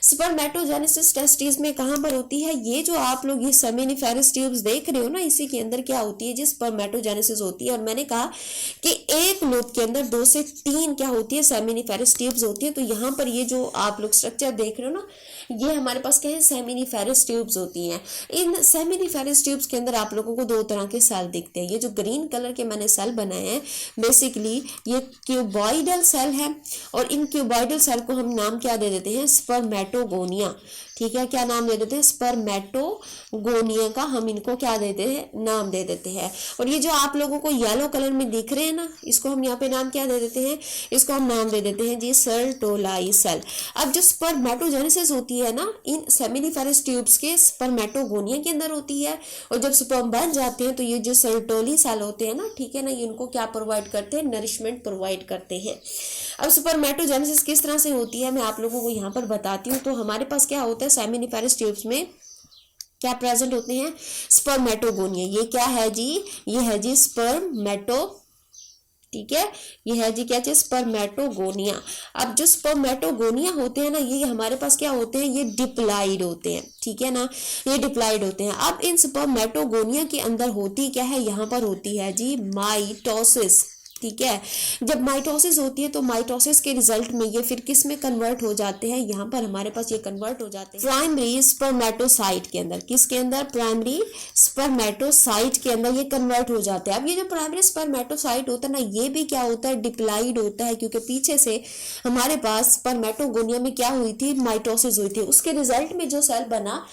Spermatogenesis testis में कहाँ पर होती है, ये जो आप लोग ये सेमिनिफेरस ट्यूब्स देख रहे हो ना, इसी के अंदर क्या होती है, जिस स्पर्मेटोजेनेसिस होती है। और मैंने कहा कि एक लोब के अंदर 2 से 3 क्या होती है, सेमिनिफेरस ट्यूब्स होती है। तो यहाँ पर ये जो आप लोग स्ट्रक्चर देख रहे हो ना, ये हमारे पास क्या है, सेमिनिफेरस ट्यूब्स होती हैं। इन सेमिनिफेरस ट्यूब्स के अंदर आप लोगों को 2 तरह के सेल दिखते हैं। ये जो ग्रीन कलर के मैंने सेल बनाए हैं, बेसिकली ये क्यूबॉइडल सेल है, और इन क्यूबॉइडल सेल को हम नाम क्या दे देते हैं, स्पर्मेटोगोनिया, ठीक है। क्या नाम दे देते हैं, स्पर्मेटोगोनिया का हम इनको क्या देते हैं, नाम दे देते हैं। और ये जो आप लोगों को येलो कलर में दिख रहे हैं ना, इसको हम यहाँ पे नाम क्या दे देते हैं, इसको हम नाम दे देते हैं जी सर्टोलाई सेल। अब जो स्पर्मेटोजेनेसिस होती है ना, इन सेमिनिफेरस ट्यूब्स के स्पर्मेटोगोनिया के अंदर होती है, और जब स्पर्म बन जाते हैं तो ये जो सर्टोली सेल होते हैं ना, ठीक है ना, ये इनको क्या प्रोवाइड करते हैं, नरिशमेंट प्रोवाइड करते हैं। अब स्पर्मेटोजेनेसिस किस तरह से होती है मैं आप लोगों को यहाँ पर बताती हूँ। तो हमारे पास क्या होता है, सेमिनिफेरस ट्यूब्स में क्या प्रेजेंट होते हैं, स्पर्मेटोगोनिया। ये क्या है जी, ये है जी स्पर्मेटो, ठीक है, ये है जी क्या चीज, स्पर्मेटोगोनिया। अब जो स्पर्मेटोगोनिया होते हैं ना, ये हमारे पास क्या होते हैं, ये डिप्लाइड होते हैं, ठीक है ना, ये डिप्लाइड होते हैं। अब इन स्पर्मेटोगोनिया के अंदर होती क्या है, यहाँ पर होती है जी माइटोसिस, ठीक है। जब माइटोसिस होती है तो माइटोसिस के रिजल्ट में ये फिर किस में कन्वर्ट हो जाते हैं, यहाँ पर हमारे पास ये कन्वर्ट हो जाते हैं प्राइमरी स्पर्मेटोसाइट के अंदर। किसके अंदर, प्राइमरी स्पर्मेटोसाइट के अंदर ये कन्वर्ट हो जाते हैं। अब ये जो प्राइमरी स्पर्मेटोसाइट होता है ना, ये भी क्या होता है, डिप्लाइड होता है, क्योंकि पीछे से हमारे पास स्पर्मेटोगोनिया में क्या हुई थी, माइटोसिस हुई थी, उसके रिजल्ट में जो सेल बना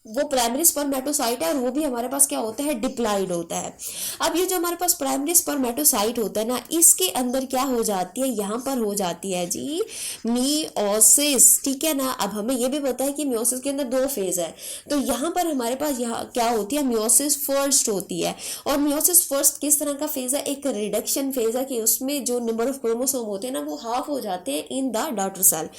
वो प्राइमरी स्पर्मेटोसाइट है, और वो भी हमारे पास क्या होता है, डिप्लाइड होता है। अब ये जो हमारे पास प्राइमरी स्पर्मेटोसाइट होता है ना, इसके अंदर क्या हो जाती है, यहाँ पर हो जाती है जी मियोसिस, ठीक है ना। अब हमें ये भी पता है कि मियोसिस के अंदर 2 फेज है, तो यहाँ पर हमारे पास यहाँ क्या होती है, मियोसिस फर्स्ट होती है। और मियोसिस फर्स्ट किस तरह का फेज है, एक रिडक्शन फेज है, कि उसमें जो नंबर ऑफ क्रोमोसोम होते हैं ना वो हाफ हो जाते हैं इन द डॉटर सेल,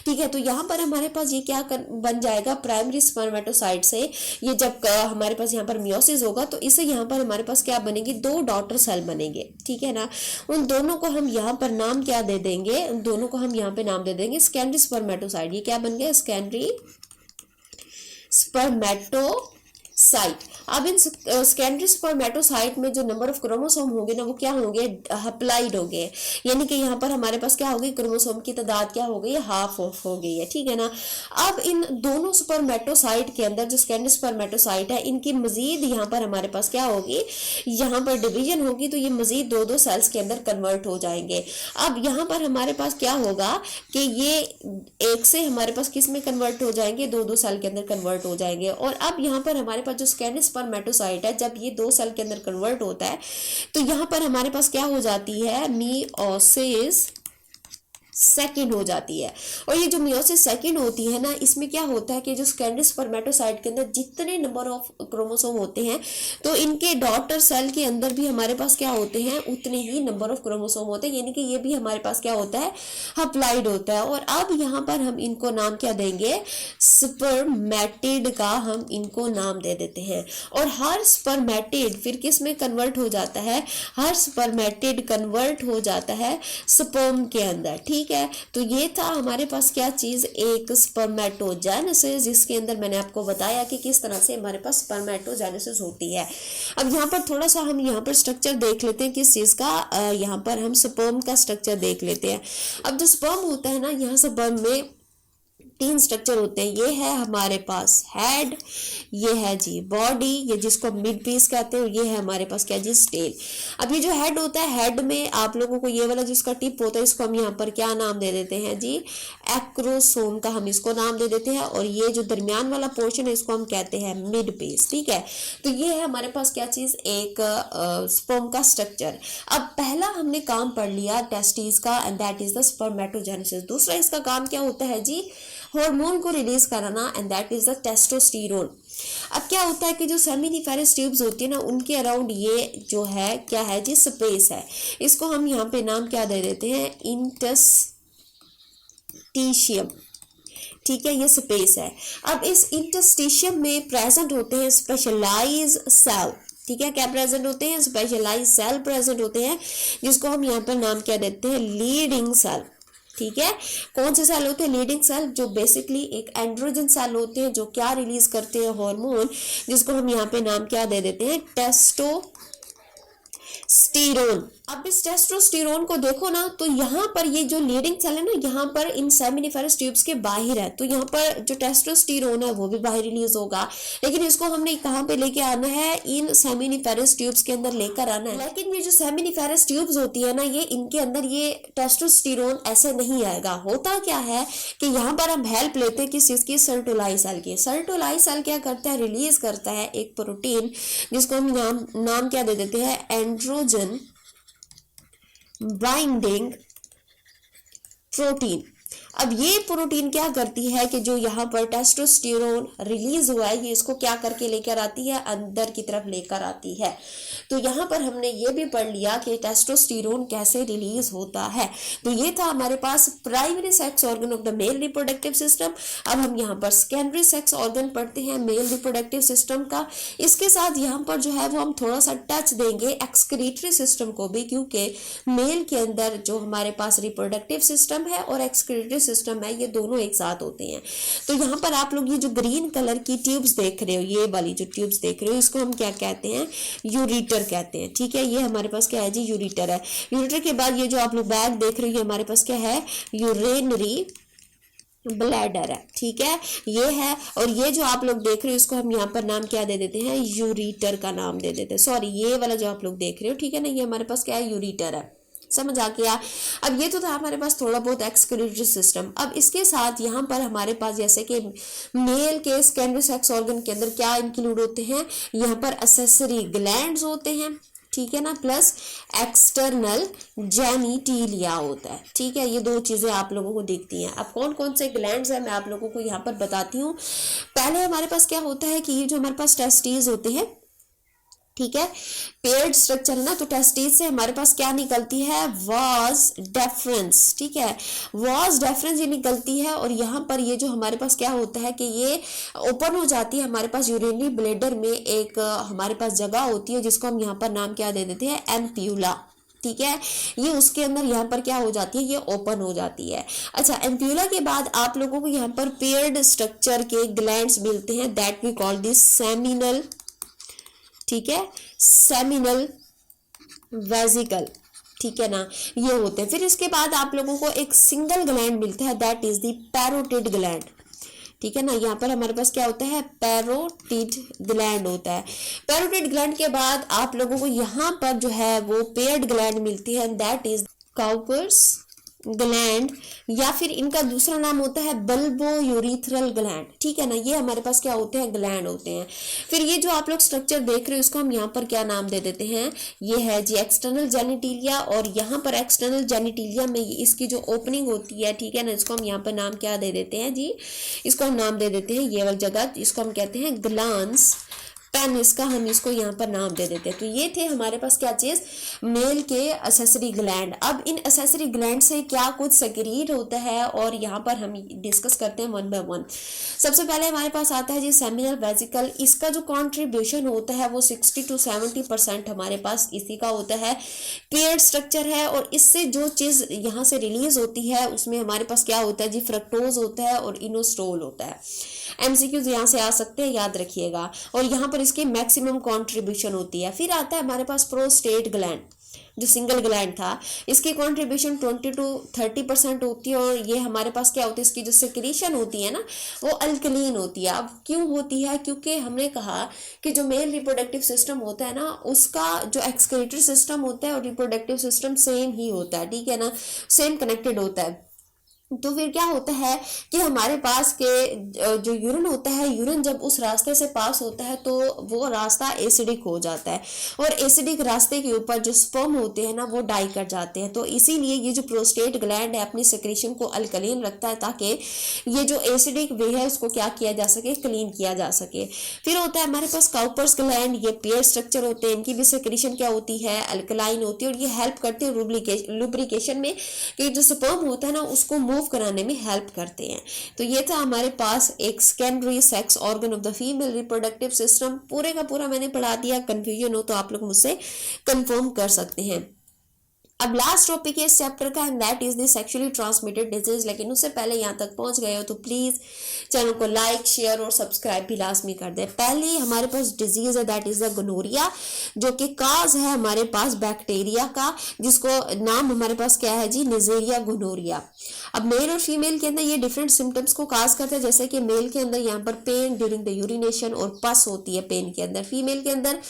ठीक है। तो यहाँ पर हमारे पास ये क्या बन जाएगा, प्राइमरी स्पर्मेटोसाइट से ये जब हमारे पास यहाँ पर मियोसिस होगा तो इससे यहाँ पर हमारे पास क्या बनेगी, 2 डॉटर सेल बनेंगे, ठीक है ना। उन दोनों को हम यहाँ पर नाम क्या दे देंगे, उन दोनों को हम यहाँ पे नाम दे देंगे सेकेंडरी स्पर्मेटोसाइट। ये क्या बन गया, सेकेंडरी स्पर्मेटोसाइट। अब इन सेकेंडरी स्पर्मेटोसाइट में जो नंबर ऑफ क्रोमोसोम होंगे ना वो क्या होंगे, हैप्लाइड होंगे, यानी कि यहाँ पर हमारे पास क्या होगी, क्रोमोसोम की तादाद क्या हो गई है, हाफ ऑफ हो गई है, ठीक है ना। अब इन दोनों स्पर्मेटोसाइट के अंदर जो सेकेंडरी स्पर्मेटोसाइट है, इनकी मजीद यहाँ पर हमारे पास क्या होगी, यहाँ पर डिवीजन होगी, तो ये मजीद 2-2 सेल्स के अंदर कन्वर्ट हो जाएंगे। अब यहाँ पर हमारे पास क्या होगा कि ये एक से हमारे पास किस में कन्वर्ट हो जाएंगे, 2-2 सेल के अंदर कन्वर्ट हो जाएंगे। और अब यहाँ पर हमारे पास जो सेकेंडरी स्पर्मेटोसाइट है, जब ये 2 सेल के अंदर कन्वर्ट होता है तो यहाँ पर हमारे पास क्या हो जाती है, मियोसिस सेकंड हो जाती है। और ये जो मियोसिस सेकंड होती है ना, इसमें क्या होता है कि जो सेकेंडरी स्पर्मेटोसाइट के अंदर जितने नंबर ऑफ क्रोमोसोम होते हैं, तो इनके डॉटर सेल के अंदर भी हमारे पास क्या होते हैं, उतने ही नंबर ऑफ क्रोमोसोम होते हैं, यानी कि ये भी हमारे पास क्या होता है, हप्लाइड होता है। और अब यहाँ पर हम इनको नाम क्या देंगे, स्पर्मेटिड का हम इनको नाम दे देते हैं। और हर स्पर्मेटिड फिर किस में कन्वर्ट हो जाता है, हर स्पर्मेटिड कन्वर्ट हो जाता है स्पर्म के अंदर, ठीक है। तो ये था हमारे पास क्या चीज, एक स्पर्मेटोजेनेसिस, जिसके अंदर मैंने आपको बताया कि किस तरह से हमारे पास स्पर्मेटोजेनेसिस होती है। अब यहाँ पर थोड़ा सा हम यहाँ पर स्ट्रक्चर देख लेते हैं किस चीज का, यहाँ पर हम स्पर्म का स्ट्रक्चर देख लेते हैं। अब जो स्पर्म होता है ना, यहाँ स्पर्म में 3 स्ट्रक्चर होते हैं। ये है हमारे पास हेड, ये है जी बॉडी, ये जिसको मिड पीस कहते हैं, ये है हमारे पास क्या जी, टेल। अब ये जो हेड होता है, हेड में आप लोगों को ये वाला जिसका टिप होता है, इसको हम यहाँ पर क्या नाम दे देते हैं जी, एक्रोसोम का हम इसको नाम दे देते हैं। और ये जो दरमियान वाला पोर्शन है, इसको हम कहते हैं मिड पीस, ठीक है। तो ये है हमारे पास क्या चीज, एक स्पर्म का स्ट्रक्चर। अब पहला हमने काम पढ़ लिया टेस्टिस का, and that is the spermatogenesis. दूसरा इसका काम क्या होता है जी, हार्मोन को रिलीज कराना, and that is the testosterone. अब क्या होता है कि जो सेमिनिफेरस ट्यूब्स होती है ना, उनके अराउंड ये जो है क्या है जी, स्पेस है। इसको हम यहाँ पे नाम क्या दे देते हैं, इंटरस्टिशियम, ठीक है, ये स्पेस है। अब इस इंटरस्टिशियम में प्रेजेंट होते हैं स्पेशलाइज सेल, ठीक है। क्या प्रेजेंट होते हैं, स्पेशलाइज सेल प्रेजेंट होते हैं, जिसको हम यहाँ पर नाम क्या देते हैं, लीडिंग सेल, ठीक है। कौन से सेल होते हैं, लीडिंग सेल, जो बेसिकली एक एंड्रोजन सेल होते हैं, जो क्या रिलीज करते हैं, हार्मोन, जिसको हम यहाँ पे नाम क्या दे देते हैं, टेस्टोस्टेरोन। अब इस टेस्टोस्टेरोन को देखो ना, तो यहाँ पर ये जो लीडिंग सेल है ना, यहाँ पर इन सेमिनिफेरस ट्यूब्स के बाहर है, तो यहाँ पर जो टेस्टोस्टेरोन है वो भी बाहर रिलीज होगा। लेकिन इसको हमने कहाँ पे लेके आना है, इन सेमिनिफेरस ट्यूब्स के अंदर लेकर आना है। लेकिन ये जो सेमिनिफेरस ट्यूब्स होती है ना, ये इनके अंदर ये टेस्टोस्टेरोन ऐसे नहीं आएगा। होता क्या है कि यहाँ पर हम हेल्प लेते हैं किस चीज की, सर्टोलाई सेल की। सर्टोलाई सेल क्या करता है, रिलीज करता है एक प्रोटीन, जिसको हम नाम क्या दे देते हैं, एंड्रोजन बाइंडिंग प्रोटीन। अब ये प्रोटीन क्या करती है कि जो यहाँ पर टेस्टोस्टेरोन रिलीज हुआ है, ये इसको क्या करके लेकर आती है, अंदर की तरफ लेकर आती है। तो यहाँ पर हमने ये भी पढ़ लिया कि टेस्टोस्टेरोन कैसे रिलीज होता है। तो ये था हमारे पास primary sex organ of the male reproductive system. अब हम यहाँ पर सेकेंडरी सेक्स ऑर्गन पढ़ते हैं मेल रिप्रोडक्टिव सिस्टम का। इसके साथ यहाँ पर जो है वो हम थोड़ा सा टच देंगे एक्सक्रीटरी सिस्टम को भी, क्योंकि मेल के अंदर जो हमारे पास रिप्रोडक्टिव सिस्टम है और एक्सक्रीटरी सिस्टम है, ये दोनों एक साथ होते हैं। तो यहाँ पर आप लोग ये जो ग्रीन कलर की ट्यूब्स देख रहे हो, ये वाली जो ट्यूब्स देख रहे हो, इसको हम क्या कहते हैं, यूरिटर कहते हैं। ठीक है, ये हमारे पास क्या है जी, यूरिटर है। यूरिटर के बाद ये जो आप लोग बैग देख रहे हो, ये हमारे पास क्या है, यूरेनरी ब्लैडर है। ठीक है, ये है। और ये जो आप लोग देख रहे हो, इसको हम यहाँ पर नाम क्या दे देते हैं, यूरिटर का नाम दे देते हैं। सॉरी, ये वाला जो आप लोग देख रहे हो, ठीक है ना, ये हमारे पास क्या है, यूरिटर है। समझ आ गया। अब ये तो था हमारे पास थोड़ा बहुत एक्सक्रीटरी सिस्टम। अब इसके साथ यहाँ पर हमारे पास जैसे कि मेल के सेकेंडरी सेक्स ऑर्गन के अंदर क्या इंक्लूड होते हैं, यहाँ पर एक्सेसरी ग्लैंड्स होते हैं, ठीक है ना, प्लस एक्सटर्नल जेनिटिलिया होता है। ठीक है, ये दो चीजें आप लोगों को दिखती हैं। अब कौन कौन से ग्लैंड्स हैं मैं आप लोगों को यहाँ पर बताती हूँ। पहले हमारे पास क्या होता है कि ये जो हमारे पास टेस्टिस होते हैं, ठीक है, पेयर्ड स्ट्रक्चर है ना, तो टेस्टिस से हमारे पास क्या निकलती है, वाज डेफरेंस। ठीक है, वाज डेफरेंस ये निकलती है। और यहाँ पर ये जो हमारे पास क्या होता है कि ये ओपन हो जाती है हमारे पास यूरिनरी ब्लैडर में, एक हमारे पास जगह होती है जिसको हम यहाँ पर नाम क्या दे देते हैं, एम्प्यूला। ठीक है, ये उसके अंदर यहाँ पर क्या हो जाती है, ये ओपन हो जाती है। अच्छा, एम्प्यूला के बाद आप लोगों को यहाँ पर पेयर्ड स्ट्रक्चर के ग्लैंड्स मिलते हैं, that we call this seminal. ठीक है, सेमिनल वेजिकल, ठीक है ना, ये होते हैं। फिर इसके बाद आप लोगों को एक सिंगल ग्लैंड मिलता है, that is the parotid gland. ठीक है ना, यहाँ पर हमारे पास क्या होता है, पैरोटिड ग्लैंड होता है। पैरोटिड ग्लैंड के बाद आप लोगों को यहाँ पर जो है वो पेयर्ड ग्लैंड मिलती है, दैट इज काउपर्स ग्लैंड, या फिर इनका दूसरा नाम होता है बल्बो यूरिथ्रल ग्लैंड। ठीक है ना, ये हमारे पास क्या होते हैं, ग्लैंड होते हैं। फिर ये जो आप लोग स्ट्रक्चर देख रहे हो, इसको हम यहाँ पर क्या नाम दे देते हैं, ये है जी एक्सटर्नल जेनिटिलिया। और यहाँ पर एक्सटर्नल जेनिटिलिया में इसकी जो ओपनिंग होती है, ठीक है ना, इसको हम यहाँ पर नाम क्या दे देते हैं जी, इसको हम नाम दे देते हैं, ये वाली जगह इसको हम कहते हैं ग्लांस पेनिस का, हम इसको यहाँ पर नाम दे देते हैं। तो ये थे हमारे पास क्या चीज, मेल के एक्सेसरी ग्लैंड। अब इन एक्सेसरी ग्लैंड से क्या कुछ सेक्रीट होता है, और यहाँ पर हम डिस्कस करते हैं वन बाय वन। सबसे पहले हमारे पास आता है जी सेमिनल वेजिकल। इसका जो कॉन्ट्रीब्यूशन होता है वो 60 to 70% हमारे पास इसी का होता है। पेयर्ड स्ट्रक्चर है, और इससे जो चीज यहाँ से रिलीज होती है उसमें हमारे पास क्या होता है जी, फ्रक्टोज होता है और इनोस्टोल होता है। एमसीक्यूज यहाँ से आ सकते हैं, याद रखिएगा। और यहाँ पर इसकी मैक्सिमम कंट्रीब्यूशन होती है। फिर आता है हमारे पास प्रोस्टेट ग्लैंड, जो सिंगल ग्लैंड था, इसकी कंट्रीब्यूशन 20 to 30% होती है। और ये हमारे पास क्या होती है, इसकी जो सेक्रीशन होती है ना, वो अल्कलीन होती है। अब क्यों होती है, क्योंकि हमने कहा कि जो मेल रिप्रोडक्टिव सिस्टम होता है ना, उसका जो एक्सक्रीटरी सिस्टम होता है और रिप्रोडक्टिव सिस्टम सेम ही होता है, ठीक है ना, सेम कनेक्टेड होता है। तो फिर क्या होता है कि हमारे पास के जो यूरिन होता है, यूरिन जब उस रास्ते से पास होता है तो वो रास्ता एसिडिक हो जाता है, और एसिडिक रास्ते के ऊपर जो स्पर्म होते हैं ना, वो डाई कर जाते हैं। तो इसीलिए ये जो प्रोस्टेट ग्लैंड है अपनी सेक्रेशन को अल्कलीन रखता है, ताकि ये जो एसिडिक वे है उसको क्या किया जा सके, क्लीन किया जा सके। फिर होता है हमारे पास काउपर्स ग्लैंड, ये पेयर स्ट्रक्चर होते हैं, इनकी भी सेक्रेशन क्या होती है, अल्कलाइन होती है, और ये हेल्प करते हैं लुब्रिकेशन में, कि जो स्पर्म होता है ना उसको मूव कराने में हेल्प करते हैं। तो ये था हमारे पास एक secondary sex organ of the female reproductive system. पूरे का पूरा मैंने पढ़ा दिया, कंफ्यूजन हो तो आप लोग मुझसे कंफर्म कर सकते हैं। अब लास्ट टॉपिक है इस चैप्टर का, and that is the sexually transmitted disease. लेकिन उससे पहले यहाँ तक पहुंच गए हो तो प्लीज चैनल को लाइक, शेयर और सब्सक्राइब भी लाजमी कर दे। पहली हमारे पास डिजीज है, दैट इज द गोनोरिया, जो कि काज है हमारे पास बैक्टीरिया का, जिसको नाम हमारे पास क्या है जी, निजेरिया गोनोरिया। अब मेल और फीमेल के अंदर ये डिफरेंट सिम्टम्स को काज करता है, जैसे कि मेल के अंदर यहाँ पर पेन ड्यूरिंग द यूरिनेशन और पस होती है पेन के अंदर, फीमेल के अंदर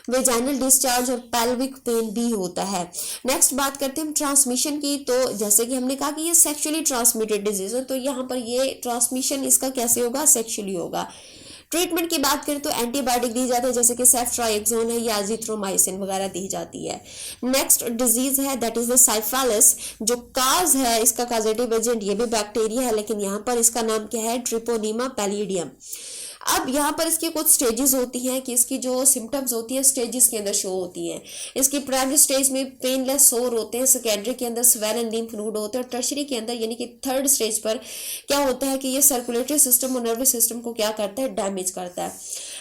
वेजाइनल डिस्चार्ज और पेल्विक पेन भी होता है। नेक्स्ट बात करते हैं हम ट्रांसमिशन की। तो जैसे कि हमने कहा कि ये सेक्सुअली ट्रांसमिटेड डिजीज है, तो यहाँ पर ये ट्रांसमिशन इसका कैसे होगा, सेक्सुअली होगा। ट्रीटमेंट की बात करें तो एंटीबायोटिक दी जाती है, जैसे कि सेफ्ट्राइक्सोन है या अजिथ्रोमाइसिन वगैरह दी जाती है। नेक्स्ट डिजीज है दैट इज द साइफालिस। जो काज है, इसका काजेटिव एजेंट ये भी बैक्टीरिया है, लेकिन यहाँ पर इसका नाम क्या है, ट्रिपोनीमा पैलिडियम। अब यहाँ पर इसकी कुछ स्टेजेस होती हैं कि इसकी जो सिम्टम्स होती हैं स्टेजेस के अंदर शो होती हैं। इसकी प्राइमरी स्टेज में पेनलेस सोर होते हैं, सेकेंडरी के अंदर स्वेलन लिम्फ नोड होते हैं, और टर्शरी के अंदर यानी कि थर्ड स्टेज पर क्या होता है कि ये सर्कुलेटरी सिस्टम और नर्वस सिस्टम को क्या करता है, डैमेज करता है।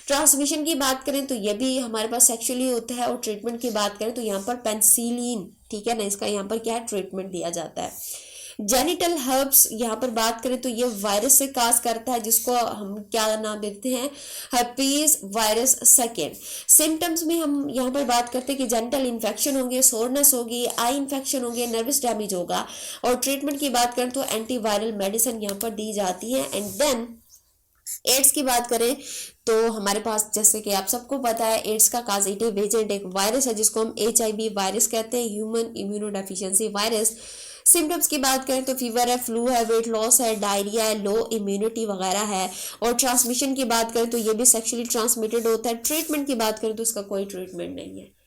ट्रांसमिशन की बात करें तो ये भी हमारे पास सेक्सुअली होता है, और ट्रीटमेंट की बात करें तो यहाँ पर पेनिसिलिन, ठीक है ना, इसका यहाँ पर क्या है, ट्रीटमेंट दिया जाता है। जेनिटल हर्ब्स यहाँ पर बात करें तो ये वायरस से काज करता है, जिसको हम क्या नाम देते हैं, हर्पीज वायरस सेकेंड। सिम्टम्स में हम यहाँ पर बात करते हैं कि जेनिटल इन्फेक्शन होंगे, सोरनेस होगी, आई इन्फेक्शन होंगे, नर्वस डैमेज होगा। और ट्रीटमेंट की बात करें तो एंटीवायरल मेडिसिन यहाँ पर दी जाती है। एंड देन एड्स की बात करें तो हमारे पास, जैसे कि आप सबको पता है, एड्स का काजेटिव एजेंट एक वायरस है जिसको हम HIV वायरस कहते हैं, ह्यूमन इम्यूनोडेफिशिएंसी वायरस। सिम्टम्स की बात करें तो फीवर है, फ्लू है, वेट लॉस है, डायरिया है, लो इम्यूनिटी वगैरह है। और ट्रांसमिशन की बात करें तो ये भी सेक्सुअली ट्रांसमिटेड होता है। ट्रीटमेंट की बात करें तो इसका कोई ट्रीटमेंट नहीं है।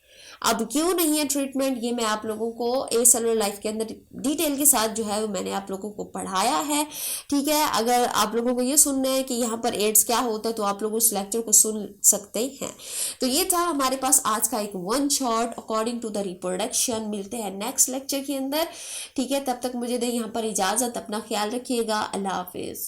अब क्यों नहीं है ट्रीटमेंट, ये मैं आप लोगों को ए सेलुलर लाइफ के अंदर डिटेल के साथ जो है वो मैंने आप लोगों को पढ़ाया है, ठीक है। अगर आप लोगों को ये सुनना है कि यहाँ पर एड्स क्या होता है तो आप लोग उस लेक्चर को सुन सकते हैं। तो ये था हमारे पास आज का एक one shot according to the reproduction. मिलते हैं नेक्स्ट लेक्चर के अंदर, ठीक है। तब तक मुझे दे यहाँ पर इजाज़त, अपना ख्याल रखिएगा, अल्लाह हाफिज़।